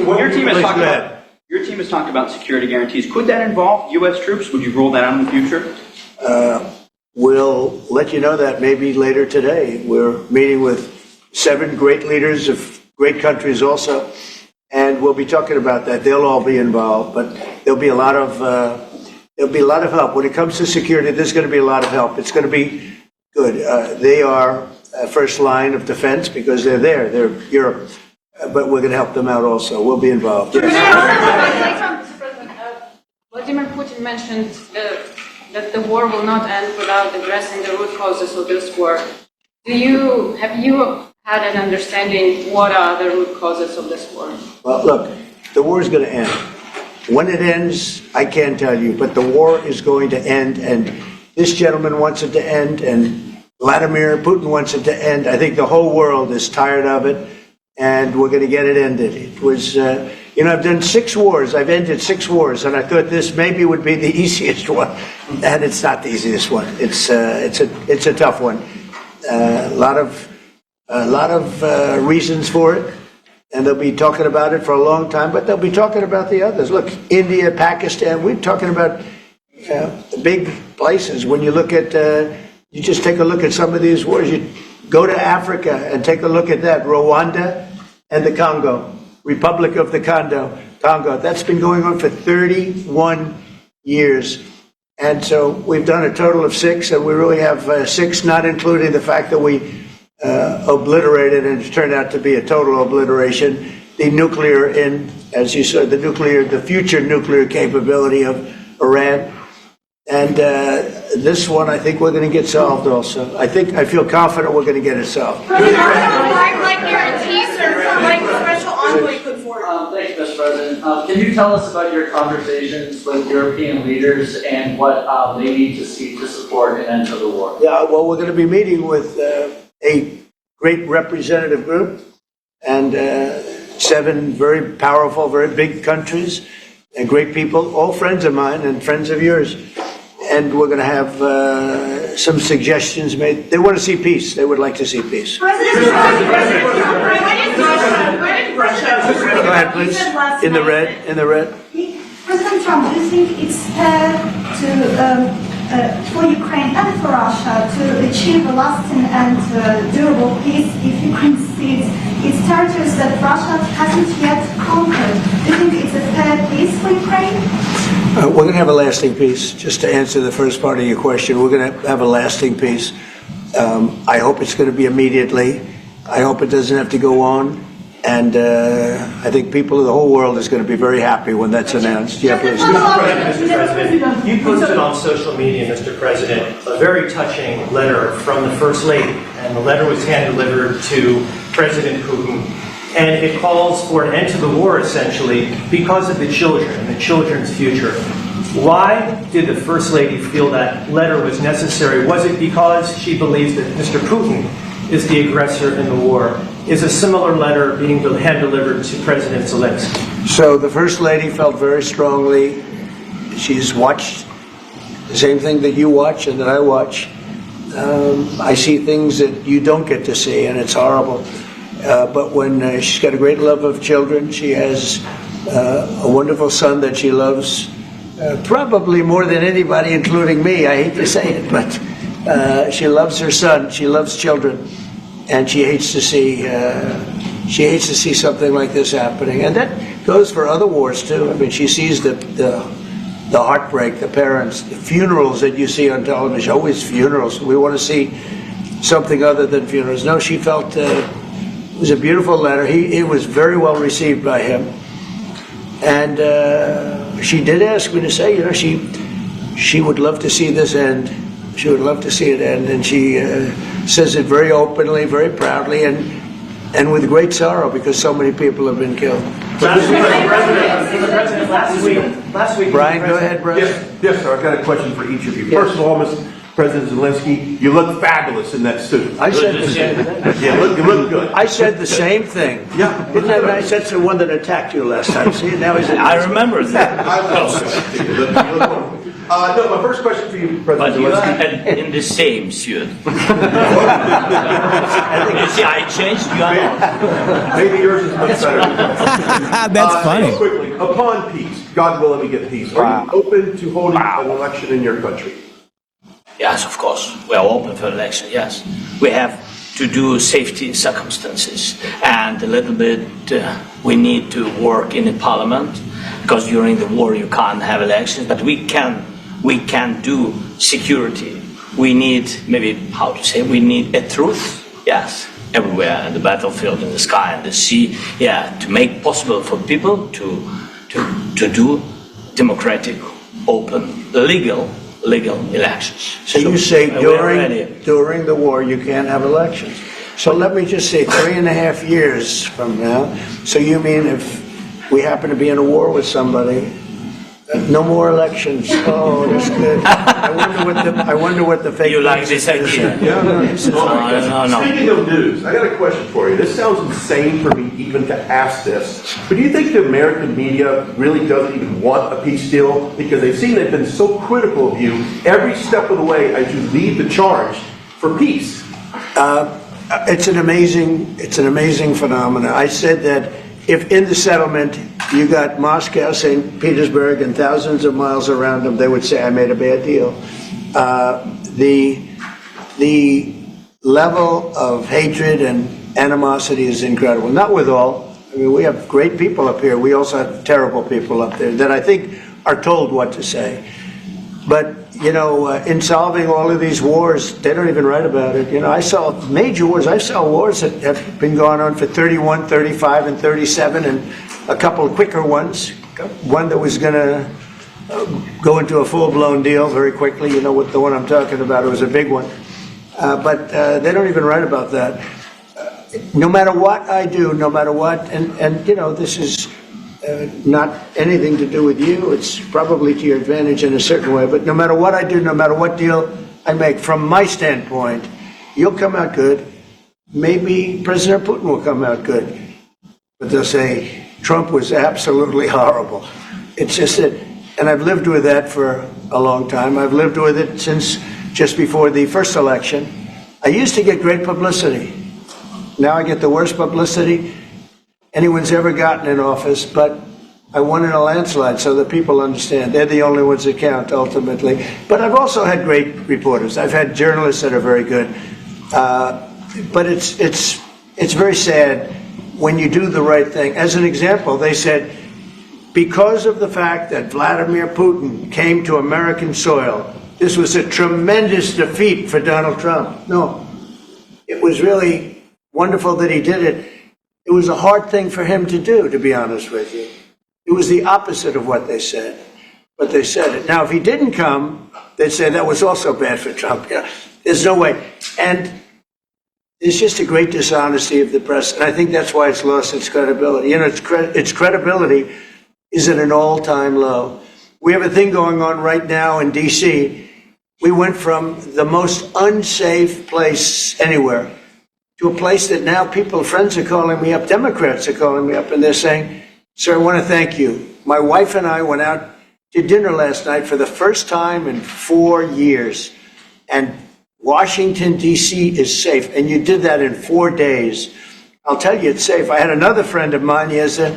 When your team has talked about security guarantees. Could that involve U.S. troops? Would you rule that out in the future? We'll let you know that maybe later today. We're meeting with 7 great leaders of great countries also, and we'll be talking about that. They'll all be involved, but there'll be a lot of help when it comes to security. There's going to be a lot of help. It's going to be good. They are first line of defense because they're there. They're Europe, but we're going to help them out also. We'll be involved. Mr. President, Vladimir Putin mentioned that the war will not end without addressing the root causes of this war. Have you had an understanding what are the root causes of this war? Well, look, the war is going to end. When it ends, I can't tell you, but the war is going to end, and this gentleman wants it to end, and Vladimir Putin wants it to end. I think the whole world is tired of it, and we're going to get it ended. It was, I've done 6 wars. I've ended 6 wars, and I thought this maybe would be the easiest one, and it's not the easiest one. It's a tough one. A lot of reasons for it, and they'll be talking about it for a long time. But they'll be talking about the others. Look, India, Pakistan. We're talking about big places. When you look at, you just take a look at some of these wars. You go to Africa and take a look at that. Rwanda and the Congo, Republic of the Congo. That's been going on for 31 years. And so we've done a total of 6, and we really have 6, not including the fact that we obliterated, and it turned out to be a total obliteration, the nuclear as you said, the future nuclear capability of Iran. And this one, I think we're going to get solved also. I feel confident we're going to get it solved. Like guarantees or like the special envoy put forward. Thank you, Mr. President. Can you tell us about your conversations with European leaders and what they need to see to support an end to the war? Yeah, well, we're going to be meeting with a great representative group and 7 very powerful, very big countries and great people, all friends of mine and friends of yours. And we're going to have some suggestions made. They want to see peace. They would like to see peace. Go ahead, please. In the red. President Trump, do you think it's fair for Ukraine and for Russia to achieve a lasting and durable peace if Ukraine cedes its territories that Russia hasn't yet conquered? Do you think it's a fair peace for Ukraine? We're going to have a lasting peace. Just to answer the first part of your question, we're going to have a lasting peace. I hope it's going to be immediately. I hope it doesn't have to go on. And I think people of the whole world is going to be very happy when that's announced. Yeah, please. Mr. President, you posted on social media, Mr. President, a very touching letter from the First Lady, and the letter was hand-delivered to President Putin. And it calls for an end to the war, essentially, because of the children and the children's future. Why did the First Lady feel that letter was necessary? Was it because she believes that Mr. Putin is the aggressor in the war? Is a similar letter being hand-delivered to President Zelensky? So the First Lady felt very strongly. She's watched the same thing that you watch and that I watch. I see things that you don't get to see, and it's horrible. But when she's got a great love of children, she has a wonderful son that she loves, probably more than anybody, including me. I hate to say it, but she loves her son. She loves children, and she hates to see something like this happening. And that goes for other wars too. I mean, she sees the heartbreak, the parents, the funerals that you see on television. Always funerals. We want to see something other than funerals. No, she felt. It was a beautiful letter. It was very well received by him. And she did ask me to say, she would love to see this end. She would love to see it end. And she says it very openly, very proudly, and with great sorrow because so many people have been killed. Last week, Brian, go ahead, brother. Yes, sir. I've got a question for each of you. First of all, Mr. President Zelensky, you look fabulous in that suit. I said the same thing. Yeah, you look good. I said the same thing. Yeah. Isn't that nice? That's the one that attacked you last time. See, now he's. I remember that. No, my first question for you, President Zelensky. In the same suit. You see, I changed. You are not. Maybe yours is much better. That's funny. Quickly, upon peace, God willing we get peace, are you open to holding an election in your country? Yes, of course. We are open for election, yes. We have to do safety circumstances. And a little bit, we need to work in the parliament, because during the war you can't have elections, but we can do security. We need, we need a truth, yes, everywhere, in the battlefield, in the sky, in the sea, to make possible for people to do democratic, open, legal elections. So you say during the war you can't have elections. So let me just say 3.5 years from now. So you mean if we happen to be in a war with somebody, no more elections? Oh, that's good. I wonder what the fake. You like this idea? No. No. Speaking of news, I got a question for you. This sounds insane for me even to ask this, but do you think the American media really doesn't even want a peace deal? Because they've been so critical of you every step of the way as you lead the charge for peace. It's an amazing phenomenon. I said that if in the settlement you got Moscow, St. Petersburg, and thousands of miles around them, they would say, I made a bad deal. The level of hatred and animosity is incredible. Not with all. I mean, we have great people up here. We also have terrible people up there that I think are told what to say. But, in solving all of these wars, they don't even write about it. I saw major wars. I saw wars that have been going on for 31, 35, and 37, and a couple of quicker ones. One that was going to go into a full-blown deal very quickly. What the one I'm talking about, it was a big one. But they don't even write about that. No matter what I do, no matter what, and this is not anything to do with you. It's probably to your advantage in a certain way. But no matter what I do, no matter what deal I make, from my standpoint, you'll come out good. Maybe President Putin will come out good. But they'll say, Trump was absolutely horrible. It's just that, and I've lived with that for a long time. I've lived with it since just before the first election. I used to get great publicity. Now I get the worst publicity anyone's ever gotten in office, but I won in a landslide, so that people understand. They're the only ones that count, ultimately. But I've also had great reporters. I've had journalists that are very good. But it's very sad when you do the right thing. As an example, they said, because of the fact that Vladimir Putin came to American soil, this was a tremendous defeat for Donald Trump. No, it was really wonderful that he did it. It was a hard thing for him to do, to be honest with you. It was the opposite of what they said, but they said it. Now, if he didn't come, they'd say that was also bad for Trump. There's no way. And it's just a great dishonesty of the press, and I think that's why it's lost its credibility. Its credibility is at an all-time low. We have a thing going on right now in D.C. We went from the most unsafe place anywhere to a place that now friends are calling me up, Democrats are calling me up, and they're saying, sir, I want to thank you. My wife and I went out to dinner last night for the first time in 4 years, and Washington, D.C. is safe, and you did that in 4 days. I'll tell you, it's safe. I had another friend of mine, he has a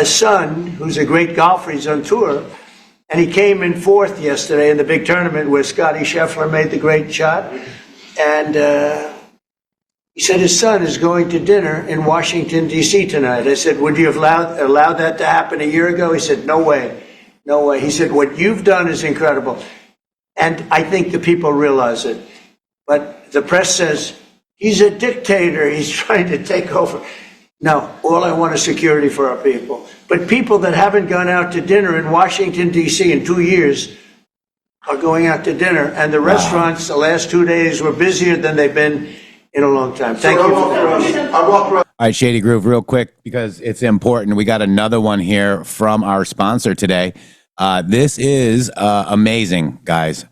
son who's a great golfer, he's on tour, and he came in fourth yesterday in the big tournament where Scotty Scheffler made the great shot, and he said his son is going to dinner in Washington, D.C. tonight. I said, would you have allowed that to happen a year ago? He said, no way, no way. He said, what you've done is incredible. And I think the people realize it. But the press says, he's a dictator, he's trying to take over. No, all I want is security for our people. But people that haven't gone out to dinner in Washington, D.C. in 2 years are going out to dinner. And the restaurants the last 2 days were busier than they've been in a long time. Thank you for that. All right, Shady Groove, real quick, because it's important. We got another one here from our sponsor today. This is amazing, guys.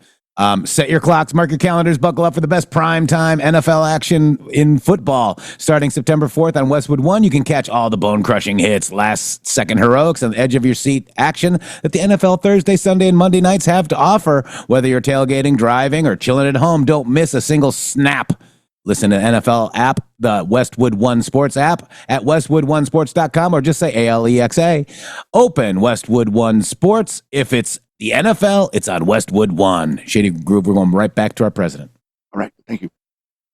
Set your clocks, mark your calendars, buckle up for the best primetime NFL action in football. Starting September 4th on Westwood One, you can catch all the bone-crushing hits, last-second heroics, and edge-of-your-seat action that the NFL Thursday, Sunday, and Monday nights have to offer. Whether you're tailgating, driving, or chilling at home, don't miss a single snap. Listen to NFL app, the Westwood One Sports app at westwoodonesports.com, or just say ALEXA. Open Westwood One Sports. If it's the NFL, it's on Westwood One. Shady Groove, we're going right back to our president. All right, thank you.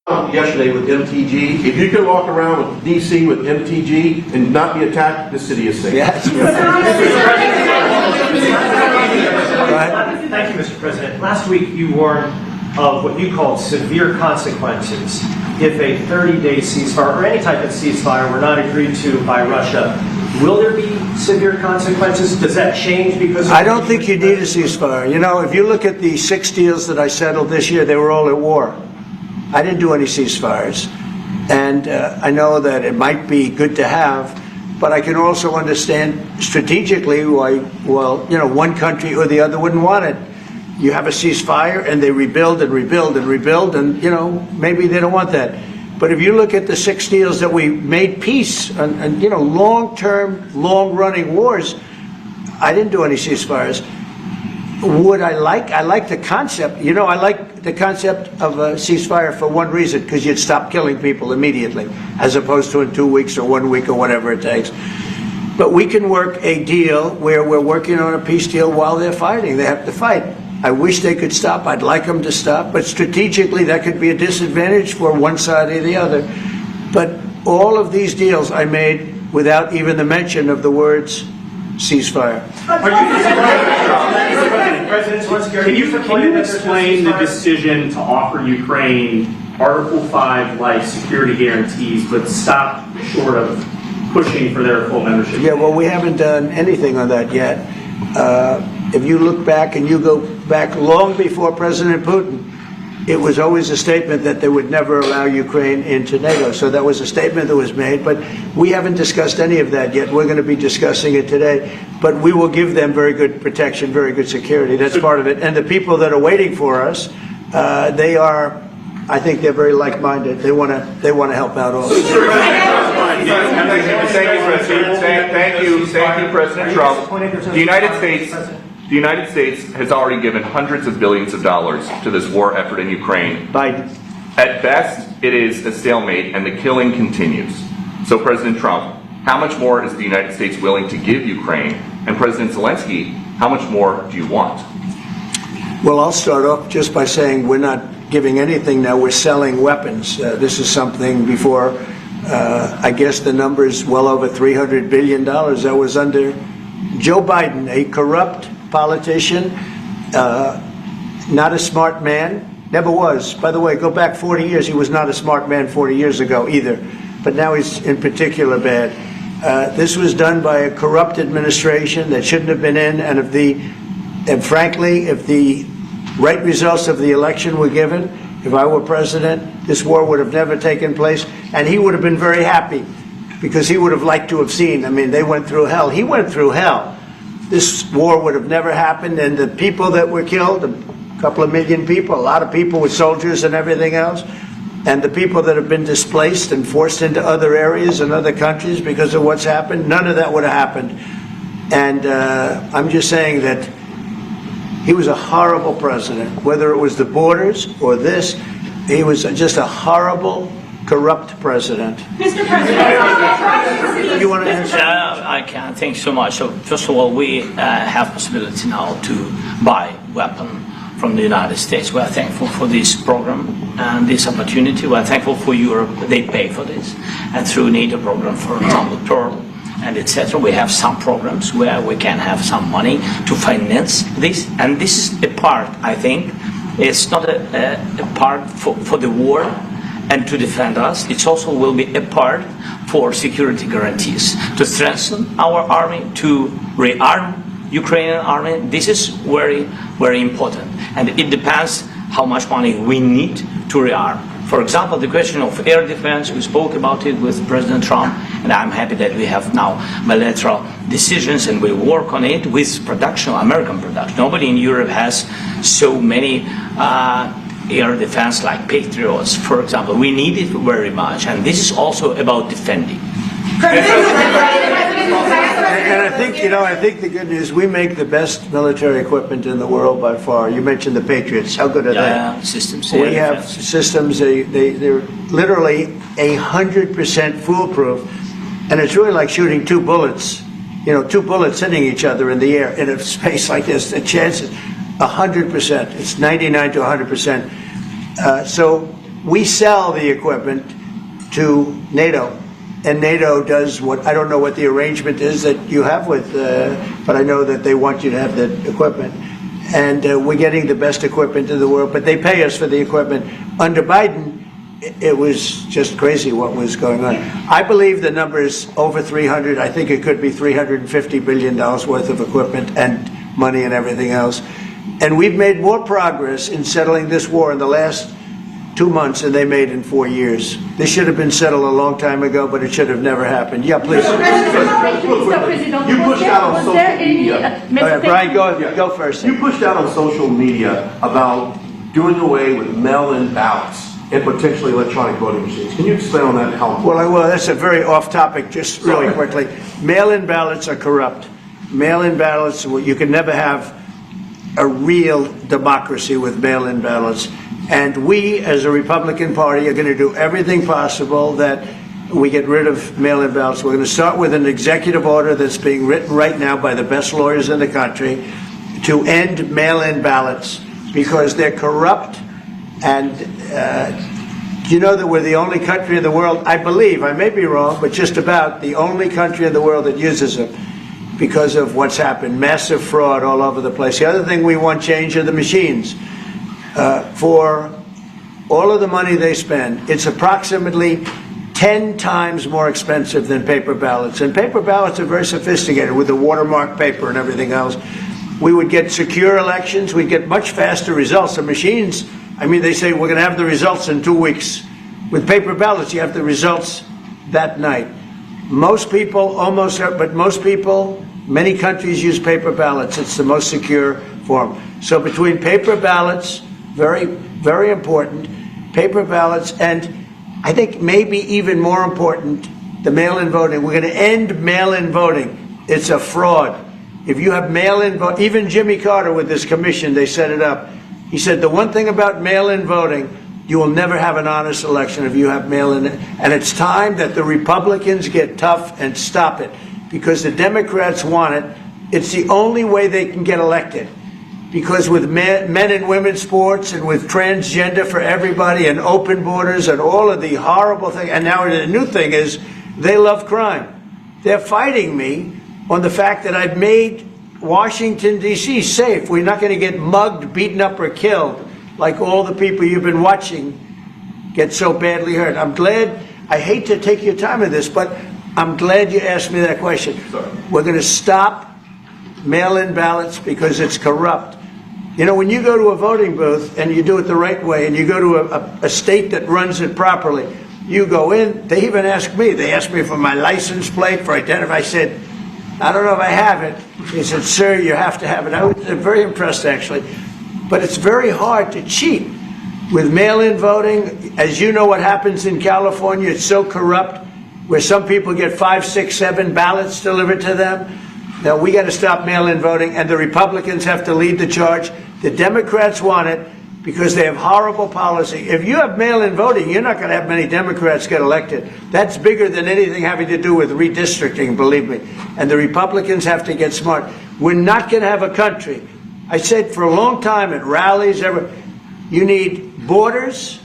Yesterday with MTG, if you can walk around with DC with MTG and not be attacked, the city is safe. Yes. Thank you, Mr. President. Last week you warned of what you called severe consequences if a 30-day ceasefire or any type of ceasefire were not agreed to by Russia. Will there be severe consequences? Does that change because of I don't think you need a ceasefire. If you look at the 6 deals that I settled this year, they were all at war. I didn't do any ceasefires. And I know that it might be good to have, but I can also understand strategically why, one country or the other wouldn't want it. You have a ceasefire and they rebuild and rebuild and rebuild, and maybe they don't want that. But if you look at the 6 deals that we made peace and long-term, long-running wars, I didn't do any ceasefires. Would I like the concept. I like the concept of a ceasefire for one reason, because you'd stop killing people immediately, as opposed to in 2 weeks or 1 week or whatever it takes. But we can work a deal where we're working on a peace deal while they're fighting. They have to fight. I wish they could stop. I'd like them to stop. But strategically, that could be a disadvantage for one side or the other. But all of these deals I made without even the mention of the words ceasefire. Are you President Zelenskyy, Can you explain the decision to offer Ukraine Article 5 like security guarantees, but stop short of pushing for their full membership? Yeah, well, we haven't done anything on that yet. If you look back and you go back long before President Putin, it was always a statement that they would never allow Ukraine into NATO. So that was a statement that was made, but we haven't discussed any of that yet. We're going to be discussing it today, but we will give them very good protection, very good security. That's part of it. And the people that are waiting for us, they are, I think they're very like-minded. They want to help out also. Thank you, President Trump. The United States has already given hundreds of billions of dollars to this war effort in Ukraine. Biden. At best, it is a stalemate, and the killing continues. So, President Trump, how much more is the United States willing to give Ukraine? And President Zelensky, how much more do you want? Well, I'll start off just by saying we're not giving anything now. We're selling weapons. This is something before, I guess the number is well over $300 billion. That was under Joe Biden, a corrupt politician, not a smart man, never was. By the way, go back 40 years. He was not a smart man 40 years ago either. But now he's in particular bad. This was done by a corrupt administration that shouldn't have been in. And frankly, if the right results of the election were given, if I were president, this war would have never taken place. And he would have been very happy because he would have liked to have seen. I mean, they went through hell. He went through hell. This war would have never happened. And the people that were killed, a couple of million people, a lot of people with soldiers and everything else, and the people that have been displaced and forced into other areas and other countries because of what's happened, none of that would have happened. And I'm just saying that he was a horrible president, whether it was the borders or this. He was just a horrible, corrupt president. Mr. President, you want to answer? I can. Thank you so much. So first of all, we have possibility now to buy weapon from the United States. We are thankful for this program and this opportunity. We are thankful for Europe. They pay for this. And through NATO program, for example, Pearl and etc., we have some programs where we can have some money to finance this. And this is a part, I think, it's not a part for the war and to defend us. It also will be a part for security guarantees, to strengthen our army, to rearm Ukrainian army. This is very, very important. And it depends how much money we need to rearm. For example, the question of air defense, we spoke about it with President Trump, and I'm happy that we have now bilateral decisions and we work on it with production, American production. Nobody in Europe has so many air defense like patriots, for example. We need it very much, and this is also about defending. And I think, I think the good news, we make the best military equipment in the world by far. You mentioned the Patriots. How good are they? Systems. We have systems, they're literally 100% foolproof. And it's really like shooting two bullets, two bullets hitting each other in the air in a space like this. The chance is 100%. It's 99 to 100%. So we sell the equipment to NATO. And NATO does what, I don't know what the arrangement is that you have with, but I know that they want you to have the equipment. And we're getting the best equipment in the world, but they pay us for the equipment. Under Biden, it was just crazy what was going on. I believe the number is over 300. I think it could be $350 billion worth of equipment and money and everything else. And we've made more progress in settling this war in the last 2 months than they made in 4 years. This should have been settled a long time ago, but it should have never happened. Yeah, please. Mr. President, You pushed out on social media. Brian, go first. You pushed out on social media about doing away with mail-in ballots and potentially electronic voting machines. Can you explain on that? Well, that's a very off-topic, just really quickly. Mail-in ballots are corrupt. Mail-in ballots, you can never have a real democracy with mail-in ballots. And we, as a Republican Party, are going to do everything possible that we get rid of mail-in ballots. We're going to start with an executive order that's being written right now by the best lawyers in the country to end mail-in ballots because they're corrupt. And you know that we're the only country in the world, I believe, I may be wrong, but just about the only country in the world that uses them. because of what's happened. Massive fraud all over the place. The other thing we want change are the machines. For all of the money they spend, it's approximately 10 times more expensive than paper ballots. And paper ballots are very sophisticated with the watermark paper and everything else. We would get secure elections. We'd get much faster results. The machines, I mean, they say we're going to have the results in 2 weeks. With paper ballots, you have the results that night. Most people, many countries use paper ballots. It's the most secure form. So between paper ballots, very, very important, paper ballots, and I think maybe even more important, the mail-in voting. We're going to end mail-in voting. It's a fraud. If you have mail-in vote, even Jimmy Carter with this commission, they set it up. He said the one thing about mail-in voting, you will never have an honest election if you have mail-in. And it's time that the Republicans get tough and stop it, because the Democrats want it. It's the only way they can get elected. Because with men and women's sports and with transgender for everybody and open borders and all of the horrible things, and now the new thing is they love crime. They're fighting me on the fact that I've made Washington, D.C. safe. We're not going to get mugged, beaten up, or killed like all the people you've been watching get so badly hurt. I'm glad, I hate to take your time with this, but I'm glad you asked me that question. We're going to stop mail-in ballots because it's corrupt. You know, when you go to a voting booth and you do it the right way and you go to a state that runs it properly, you go in, they even ask me, they asked me for my license plate, for identify. I said, I don't know if I have it. He said, sir, you have to have it. I was very impressed, actually. But it's very hard to cheat with mail-in voting. As you know what happens in California, it's so corrupt, where some people get 5, 6, 7 ballots delivered to them. Now, we got to stop mail-in voting, and the Republicans have to lead the charge. The Democrats want it because they have horrible policy. If you have mail-in voting, you're not going to have many Democrats get elected. That's bigger than anything having to do with redistricting, believe me. And the Republicans have to get smart. We're not going to have a country. I said for a long time at rallies, you need borders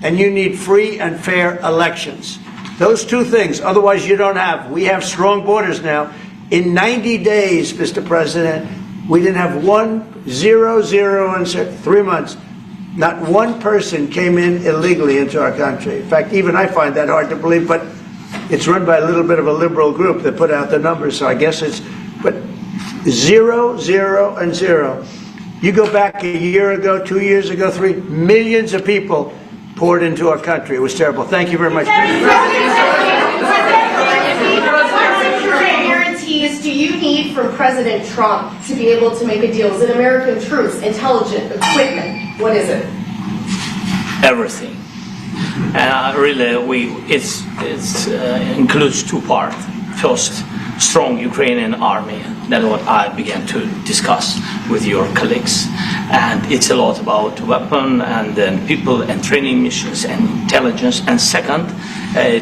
and you need free and fair elections. Those two things, otherwise you don't have. We have strong borders now. In 90 days, Mr. President, we didn't have 0 in 3 months. Not one person came in illegally into our country. In fact, even I find that hard to believe, but it's run by a little bit of a liberal group that put out the numbers, so I guess it's, but 0, 0, and 0. You go back a year ago, 2 years ago, 3 millions of people poured into our country. It was terrible. Thank you very much. Do you need from President Trump to be able to make a deal? Is it American troops, intelligence, equipment? What is it? Everything. And really, it includes two parts. First, strong Ukrainian army. That's what I began to discuss with your colleagues. And it's a lot about weapon and then people and training missions and intelligence. And second,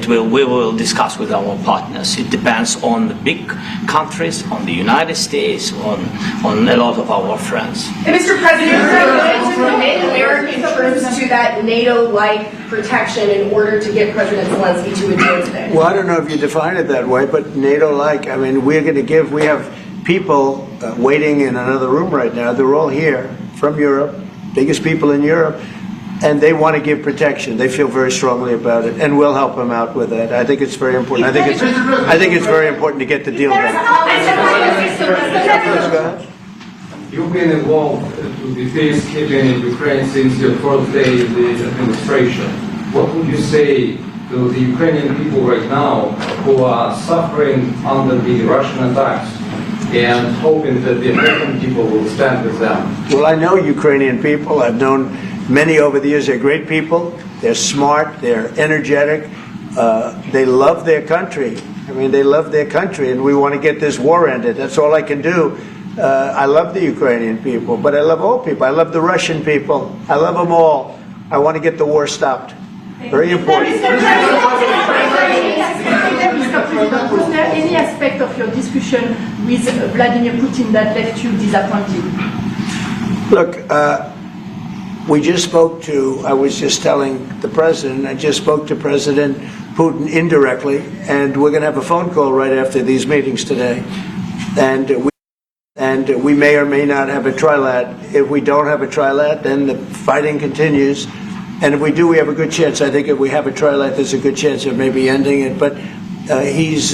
we will discuss with our partners. It depends on the big countries, on the United States, on a lot of our friends. And Mr. President, are you going to commit American troops to that NATO-like protection in order to get President Zelenskyy to a deal today? Well, I don't know if you define it that way, but NATO-like, I mean, we're going to give, we have people waiting in another room right now. They're all here from Europe, biggest people in Europe, and they want to give protection. They feel very strongly about it, and we'll help them out with that. I think it's very important. I think it's very important to get the deal done. You've been involved to the peacekeeping in Ukraine since your first day in the administration. What would you say to the Ukrainian people right now who are suffering under the Russian attacks and hoping that the American people will stand with them? Well, I know Ukrainian people. I've known many over the years. They're great people. They're smart. They're energetic. They love their country. I mean, they love their country, and we want to get this war ended. That's all I can do. I love the Ukrainian people, but I love all people. I love the Russian people. I love them all. I want to get the war stopped. Very important. Was there any aspect of your discussion with Vladimir Putin that left you disappointed? Look, we just spoke to, I was just telling the president, I just spoke to President Putin indirectly, and we're going to have a phone call right after these meetings today. and we may or may not have a trilat. If we don't have a trilat, then the fighting continues. And if we do, we have a good chance. I think if we have a trilat, there's a good chance of maybe ending it. But he's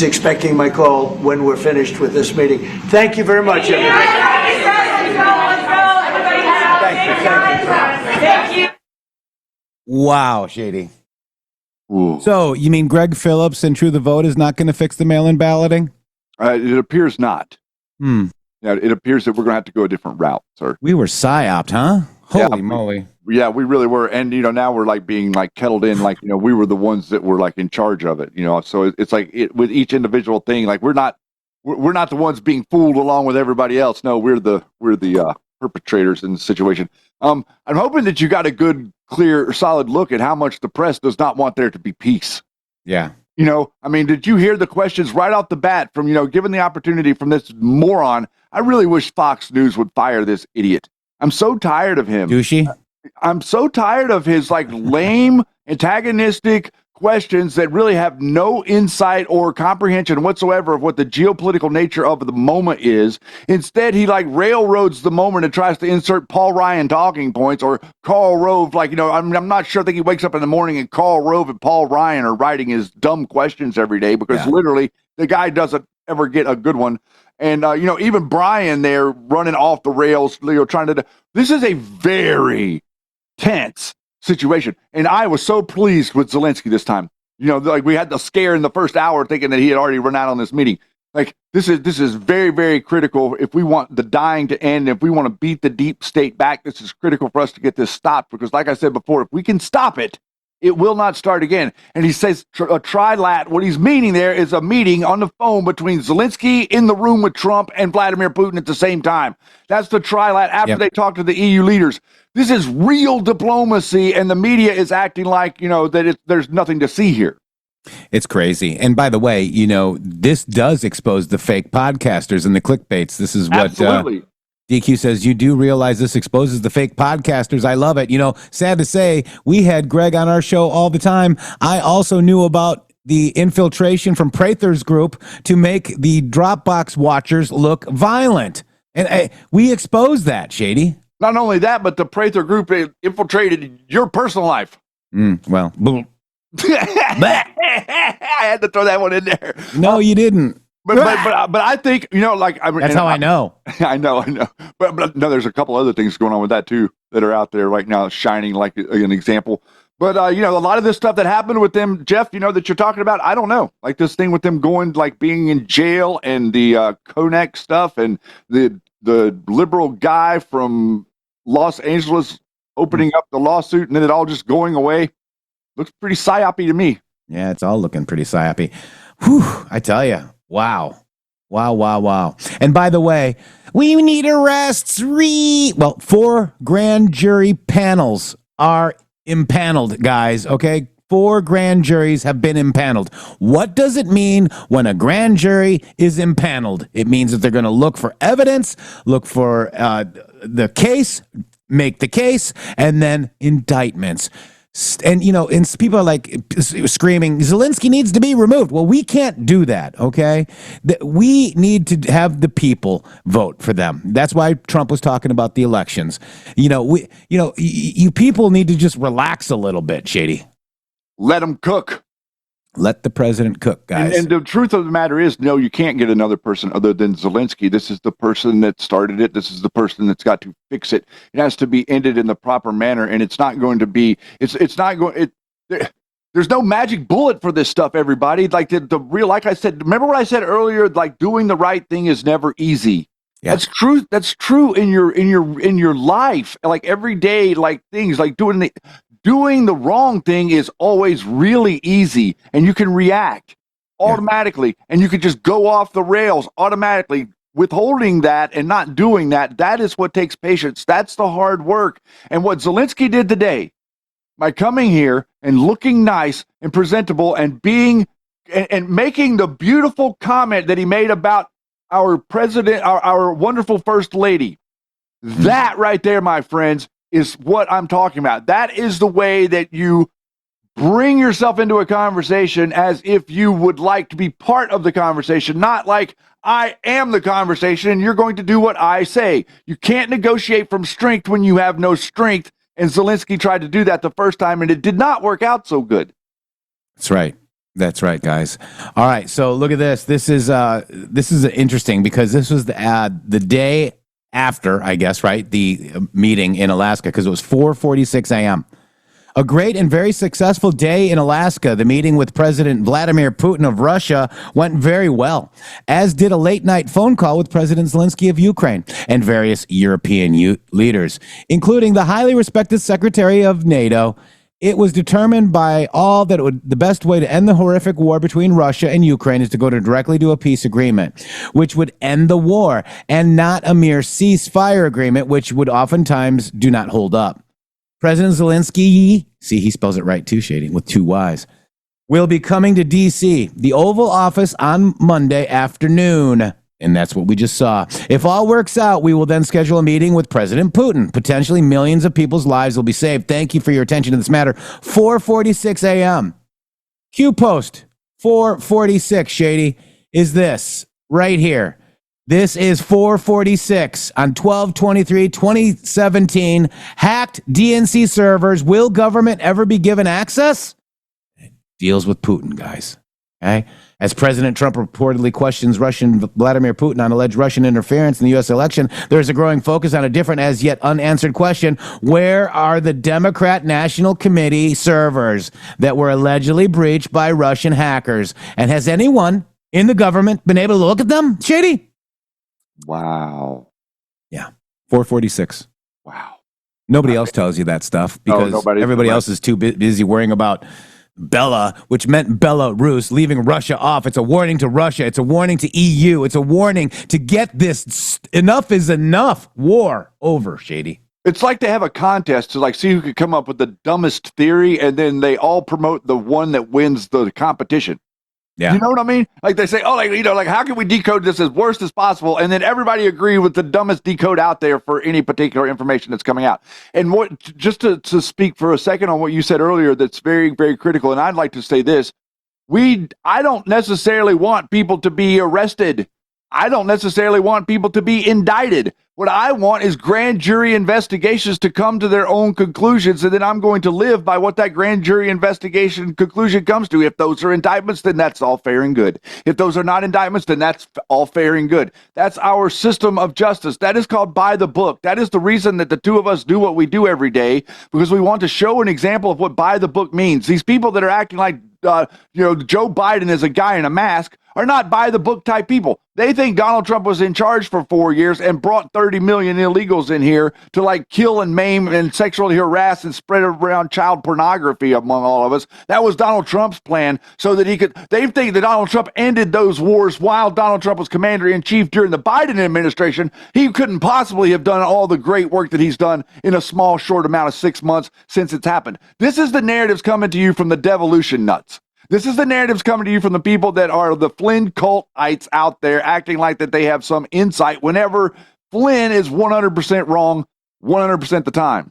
expecting my call when we're finished with this meeting. Thank you very much, everybody. Thank you. Wow, Shady. Ooh. So, you mean Greg Phillips and True the Vote is not going to fix the mail-in balloting? It appears not. Yeah, it appears that we're going to have to go a different route, sir. We were psyoped, huh? Holy moly. Yeah, we really were. And, now we're like being like kettled in, like, we were the ones that were like in charge of it, So it's like with each individual thing, like we're not the ones being fooled along with everybody else. No, we're the perpetrators in the situation. I'm hoping that you got a good, clear, solid look at how much the press does not want there to be peace. Yeah. Did you hear the questions right off the bat from, given the opportunity from this moron? I really wish Fox News would fire this idiot. I'm so tired of him. Douchey? I'm so tired of his like lame, antagonistic questions that really have no insight or comprehension whatsoever of what the geopolitical nature of the moment is. Instead, he like railroads the moment and tries to insert Paul Ryan talking points or Karl Rove. Like, I'm not sure. I think he wakes up in the morning and Karl Rove and Paul Ryan are writing his dumb questions every day because literally the guy doesn't ever get a good one. And, even Brian there running off the rails, trying to, this is a very tense situation. And I was so pleased with Zelenskyy this time. Like we had the scare in the first hour thinking that he had already run out on this meeting. Like this is very, very critical. If we want the dying to end, if we want to beat the deep state back, this is critical for us to get this stopped. Because like I said before, if we can stop it, it will not start again. And he says a trilat. What he's meaning there is a meeting on the phone between Zelenskyy in the room with Trump and Vladimir Putin at the same time. That's the trilat after they talk to the EU leaders. This is real diplomacy, and the media is acting like, that there's nothing to see here. It's crazy. And by the way, this does expose the fake podcasters and the clickbaits. This is what DQ says, you do realize this exposes the fake podcasters. I love it. Sad to say, we had Greg on our show all the time. I also knew about the infiltration from Prather's group to make the Dropbox watchers look violent. And we exposed that, Shady. Not only that, but the Prather group infiltrated your personal life. Well, I had to throw that one in there. No, you didn't. But I think, that's how I know. I know. But no, there's a couple other things going on with that too that are out there right now, shining like an example. But a lot of this stuff that happened with them, Jeff, that you're talking about, I don't know. Like this thing with them going, like being in jail, and the Konek stuff, and the liberal guy from Los Angeles opening up the lawsuit, and then it all just going away. Looks pretty psyopy to me. Yeah, it's all looking pretty psyopy. Whew, I tell you. Wow. And by the way, we need arrests. 4 grand jury panels are impaneled, guys. Okay. 4 grand juries have been impaneled. What does it mean when a grand jury is impaneled? It means that they're going to look for evidence, look for the case, make the case, and then indictments. And, and people are like screaming, Zelenskyy needs to be removed. Well, we can't do that, okay? We need to have the people vote for them. That's why Trump was talking about the elections. You people need to just relax a little bit, Shady. Let them cook. Let the president cook, guys. And the truth of the matter is, no, you can't get another person other than Zelenskyy. This is the person that started it. This is the person that's got to fix it. It has to be ended in the proper manner, and it's not going to be. It's not going. There's no magic bullet for this stuff, everybody. Like the real, like I said. Remember what I said earlier? Like doing the right thing is never easy. Yeah. That's true. That's true in your life. Like every day, like things like doing the wrong thing is always really easy, and you can react automatically, and you can just go off the rails automatically. Withholding that and not doing that is what takes patience. That's the hard work. And what Zelenskyy did today, by coming here and looking nice and presentable and being and making the beautiful comment that he made about our president, our wonderful first lady, that right there, my friends, is what I'm talking about. That is the way that you bring yourself into a conversation as if you would like to be part of the conversation, not like I am the conversation and you're going to do what I say. You can't negotiate from strength when you have no strength. And Zelenskyy tried to do that the first time, and it did not work out so good. That's right. That's right, guys. All right, so look at this. This is interesting because this was the day after, I guess, right, the meeting in Alaska, because it was 4:46 a.m. A great and very successful day in Alaska. The meeting with President Vladimir Putin of Russia went very well, as did a late-night phone call with President Zelenskyy of Ukraine and various European leaders, including the highly respected Secretary of NATO. It was determined by all that the best way to end the horrific war between Russia and Ukraine is to go directly to a peace agreement, which would end the war, and not a mere ceasefire agreement, which would oftentimes do not hold up. President Zelenskyy, see, he spells it right too, Shady, with two Y's, will be coming to D.C., the Oval Office, on Monday afternoon. And that's what we just saw. If all works out, we will then schedule a meeting with President Putin. Potentially millions of people's lives will be saved. Thank you for your attention to this matter. 4:46 a.m. Q post 4:46, Shady, is this right here. This is 4:46 on 12/23/2017. Hacked DNC servers. Will government ever be given access? Deals with Putin, guys. Okay? As President Trump reportedly questions Russian Vladimir Putin on alleged Russian interference in the U.S. election, there's a growing focus on a different, as yet unanswered question. Where are the Democrat National Committee servers that were allegedly breached by Russian hackers? And has anyone in the government been able to look at them, Shady? Wow. Yeah. 4:46. Wow. Nobody else tells you that stuff because everybody else is too busy worrying about Bella, which meant Belarus, leaving Russia off. It's a warning to Russia. It's a warning to EU. It's a warning to get this enough is enough war over, Shady. It's like they have a contest to see who could come up with the dumbest theory, and then they all promote the one that wins the competition. Yeah. You know what I mean? Like they say, how can we decode this as worst as possible? And then everybody agree with the dumbest decode out there for any particular information that's coming out. And just to speak for a second on what you said earlier, that's very, very critical. And I'd like to say this. I don't necessarily want people to be arrested. I don't necessarily want people to be indicted. What I want is grand jury investigations to come to their own conclusions, and then I'm going to live by what that grand jury investigation conclusion comes to. If those are indictments, then that's all fair and good. If those are not indictments, then that's all fair and good. That's our system of justice. That is called by the book. That is the reason that the two of us do what we do every day, because we want to show an example of what by the book means. These people that are acting like Joe Biden is a guy in a mask are not by the book type people. They think Donald Trump was in charge for 4 years and brought 30 million illegals in here to kill and maim and sexually harass and spread around child pornography among all of us. That was Donald Trump's plan so that they think that Donald Trump ended those wars while Donald Trump was commander in chief during the Biden administration. He couldn't possibly have done all the great work that he's done in a small, short amount of 6 months since it's happened. This is the narratives coming to you from the devolution nuts. This is the narratives coming to you from the people that are the Flynn cultites out there acting like that they have some insight whenever Flynn is 100% wrong 100% of the time.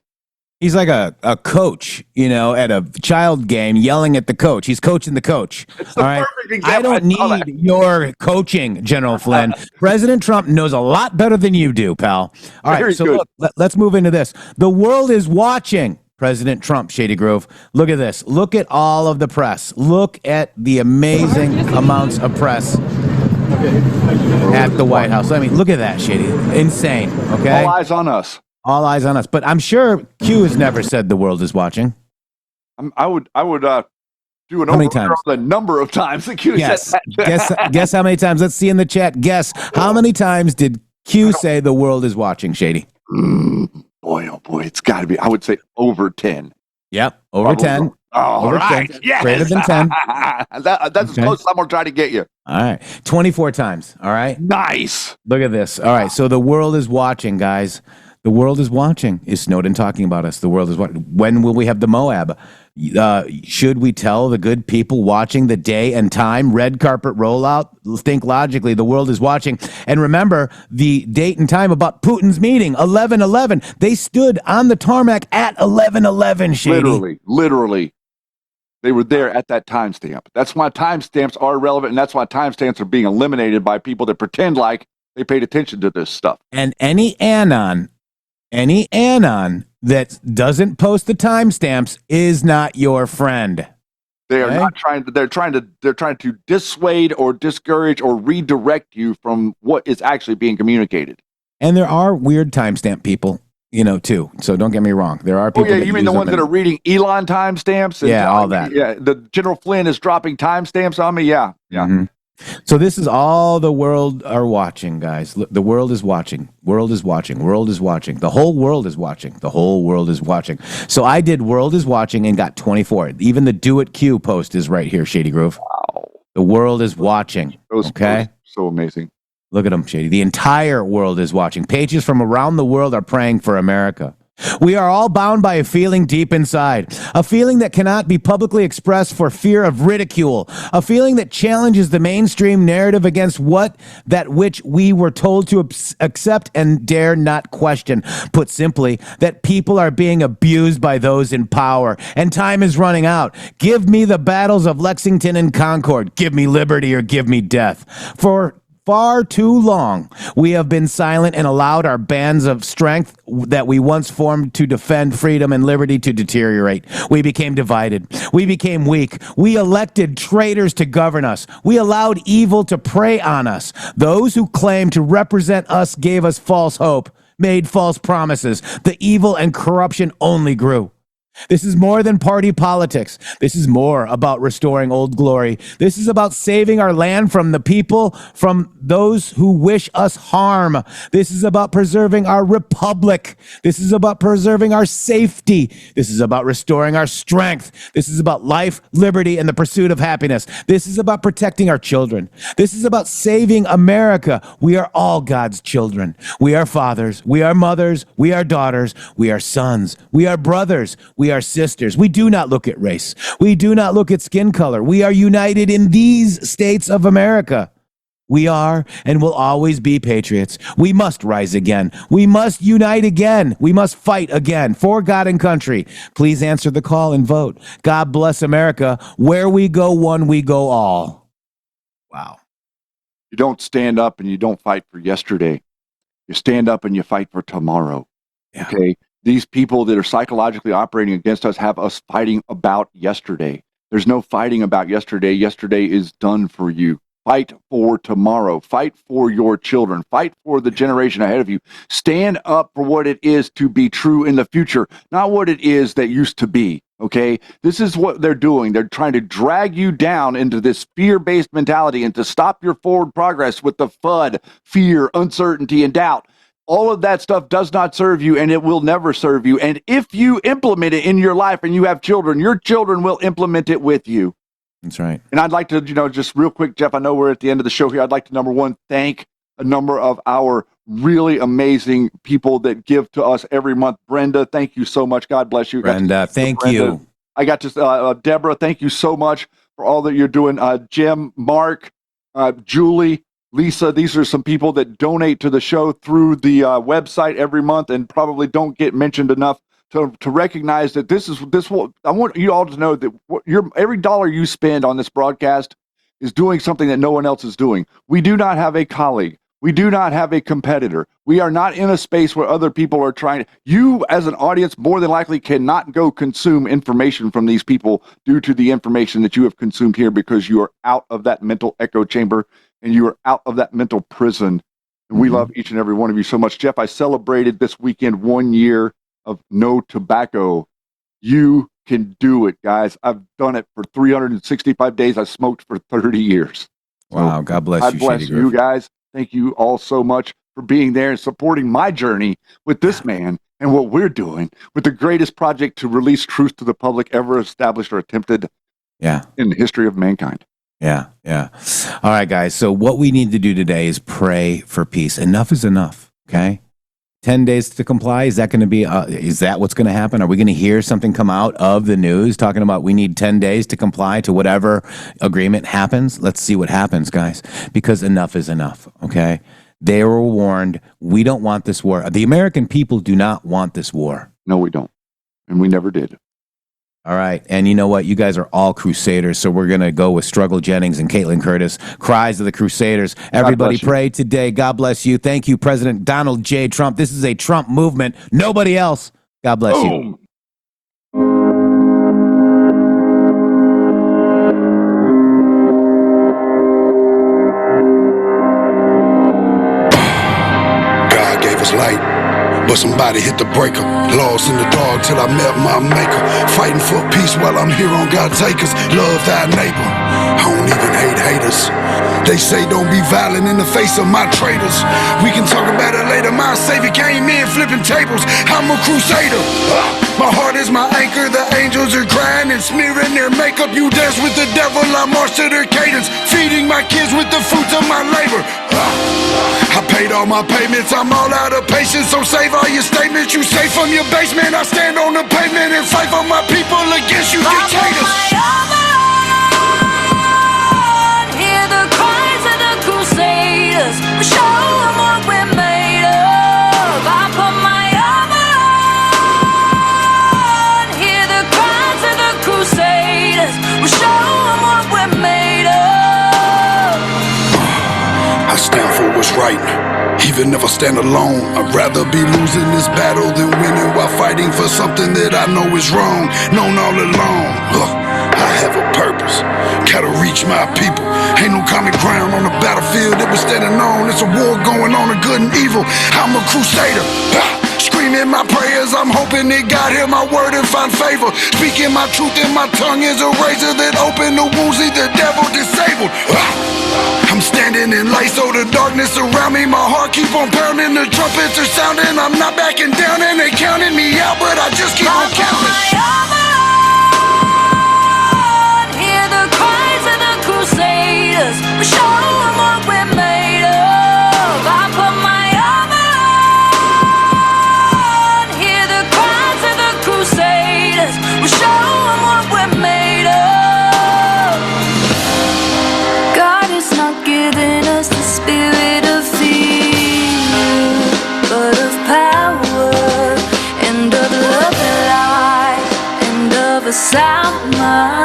He's like a coach, at a child game yelling at the coach. He's coaching the coach. All right. I don't need your coaching, General Flynn. President Trump knows a lot better than you do, pal. All right. So look, let's move into this. The world is watching. President Trump, Shady Grove. Look at this. Look at all of the press. Look at the amazing amounts of press at the White House. I mean, look at that, Shady. Insane. Okay. All eyes on us. All eyes on us. But I'm sure Q has never said the world is watching. I would do an overview on the number of times that Q said that. Guess how many times? Let's see in the chat. Guess how many times did Q say the world is watching, Shady? Boy, oh boy, it's got to be, I would say, over 10. Yep, over 10. All right, 10. Yes. Greater than 10. That's as close as I'm going to try to get you. All right, 24 times, all right? Nice. Look at this. All right, so the world is watching, guys. The world is watching. Is Snowden talking about us? The world is watching. When will we have the Moab? Should we tell the good people watching the day and time? Red carpet rollout? Think logically. The world is watching. And remember the date and time about Putin's meeting, 11/11. They stood on the tarmac at 11/11, Shady. Literally. They were there at that timestamp. That's why timestamps are relevant, and that's why timestamps are being eliminated by people that pretend like they paid attention to this stuff. And any anon that doesn't post the timestamps is not your friend. They are not trying to. They're trying to dissuade or discourage or redirect you from what is actually being communicated. And there are weird timestamp people, too. So don't get me wrong. There are people. Oh yeah, you mean the ones that are reading Elon timestamps? Yeah, all that. Yeah, the General Flynn is dropping timestamps on me. Yeah. Mm-hmm. So this is all the world are watching, guys. Look, the world is watching. World is watching. World is watching. The whole world is watching. The whole world is watching. So I did world is watching and got 24. Even the Do It Q post is right here, Shady Groove. Wow. The world is watching. Okay? So amazing. Look at them, Shady. The entire world is watching. Pages from around the world are praying for America. We are all bound by a feeling deep inside, a feeling that cannot be publicly expressed for fear of ridicule, a feeling that challenges the mainstream narrative against which we were told to accept and dare not question. Put simply, that people are being abused by those in power, and time is running out. Give me the battles of Lexington and Concord. Give me liberty or give me death. For far too long, we have been silent and allowed our bands of strength that we once formed to defend freedom and liberty to deteriorate. We became divided. We became weak. We elected traitors to govern us. We allowed evil to prey on us. Those who claimed to represent us gave us false hope, made false promises. The evil and corruption only grew. This is more than party politics. This is more about restoring old glory. This is about saving our land from the people, from those who wish us harm. This is about preserving our republic. This is about preserving our safety. This is about restoring our strength. This is about life, liberty, and the pursuit of happiness. This is about protecting our children. This is about saving America. We are all God's children. We are fathers. We are mothers. We are daughters. We are sons. We are brothers. We are sisters. We do not look at race. We do not look at skin color. We are united in these states of America. We are and will always be patriots. We must rise again. We must unite again. We must fight again for God and country. Please answer the call and vote. God bless America. Where we go one, we go all. Wow. You don't stand up and you don't fight for yesterday. You stand up and you fight for tomorrow. Yeah. Okay? These people that are psychologically operating against us have us fighting about yesterday. There's no fighting about yesterday. Yesterday is done for you. Fight for tomorrow. Fight for your children. Fight for the generation ahead of you. Stand up for what it is to be true in the future, not what it is that used to be. Okay? This is what they're doing. They're trying to drag you down into this fear-based mentality and to stop your forward progress with the FUD, fear, uncertainty, and doubt. All of that stuff does not serve you, and it will never serve you. And if you implement it in your life and you have children, your children will implement it with you. That's right. And I'd like to, just real quick, Jeff, I know we're at the end of the show here. I'd like to, number one, thank a number of our really amazing people that give to us every month. Brenda, thank you so much. God bless you. Brenda, thank you. I got to, Deborah, thank you so much for all that you're doing. Jim, Mark, Julie, Lisa, these are some people that donate to the show through the website every month and probably don't get mentioned enough to recognize that I want you all to know that every dollar you spend on this broadcast is doing something that no one else is doing. We do not have a colleague. We do not have a competitor. We are not in a space where other people are trying. You, as an audience, more than likely cannot go consume information from these people due to the information that you have consumed here because you are out of that mental echo chamber and you are out of that mental prison. And we love each and every one of you so much. Jeff, I celebrated this weekend 1 year of no tobacco. You can do it, guys. I've done it for 365 days. I smoked for 30 years. Wow, God bless you. God bless you guys. Thank you all so much for being there and supporting my journey with this man and what we're doing with the greatest project to release truth to the public ever established or attempted in the history of mankind. Yeah. All right, guys. So what we need to do today is pray for peace. Enough is enough, okay? 10 days to comply. Is that going to be, is that what's going to happen? Are we going to hear something come out of the news talking about we need 10 days to comply to whatever agreement happens? Let's see what happens, guys, because enough is enough, okay? They were warned. We don't want this war. The American people do not want this war. No, we don't. And we never did. All right. And you know what? You guys are all Crusaders. So we're going to go with Struggle Jennings and Caitlin Curtis. Cries of the Crusaders. Everybody pray today. God bless you. Thank you, President Donald J. Trump. This is a Trump movement. Nobody else. God bless you. God gave us light, but somebody hit the breaker. Lost in the dark till I met my maker. Fighting for peace while I'm here on God's acres. Love thy neighbor. I don't even hate haters. They say don't be violent in the face of my traitors. We can talk about it later. My savior came in flipping tables. I'm a crusader. My heart is my anchor. The angels are crying and smearing their makeup. You dance with the devil, I march to their cadence. Feeding my kids with the fruits of my labor. I paid all my payments, I'm all out of patience. So save all your statements. You say from your basement, I stand on the pavement and fight for my people against you dictators. Hear the cries of the Crusaders. Show them what we're made of. I put my armor on. Hear the cries of the Crusaders. Show them what we're made of. I stand for what's right, even if I stand alone. I'd rather be losing this battle than winning while fighting for something that I know is wrong. Known all along. I have a purpose, gotta reach my people. Ain't no common ground on the battlefield that we're standing on. It's a war going on of good and evil. I'm a crusader. Screaming my prayers, I'm hoping that God hear my word and find favor. Speaking my truth and my tongue is a razor that open the wounds, leave the devil disabled. I'm standing in light, so the darkness around me, my heart keep on pounding, the trumpets are sounding. I'm not backing down and they counting me out, but I just keep on counting. Hear the cries of the Crusaders. Show them what we're made of. I put my armor on. Hear the cries of the Crusaders. Show them what we're made of. God is not giving us the spirit of fear, but of power and of love and light and of a sound mind.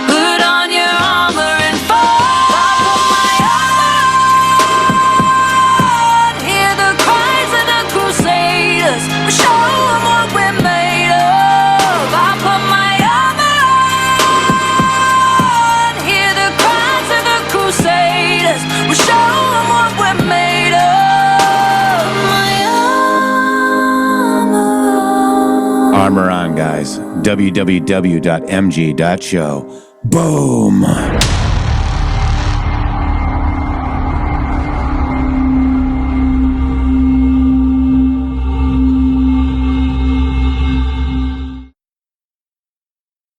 Put on your armor and fight. I put my armor on. Hear the cries of the Crusaders. Show them what we're made of. I put my armor on. Hear the cries of the Crusaders. Show them what we're made of. My armor. Armor on, guys. www.mg.show. Boom.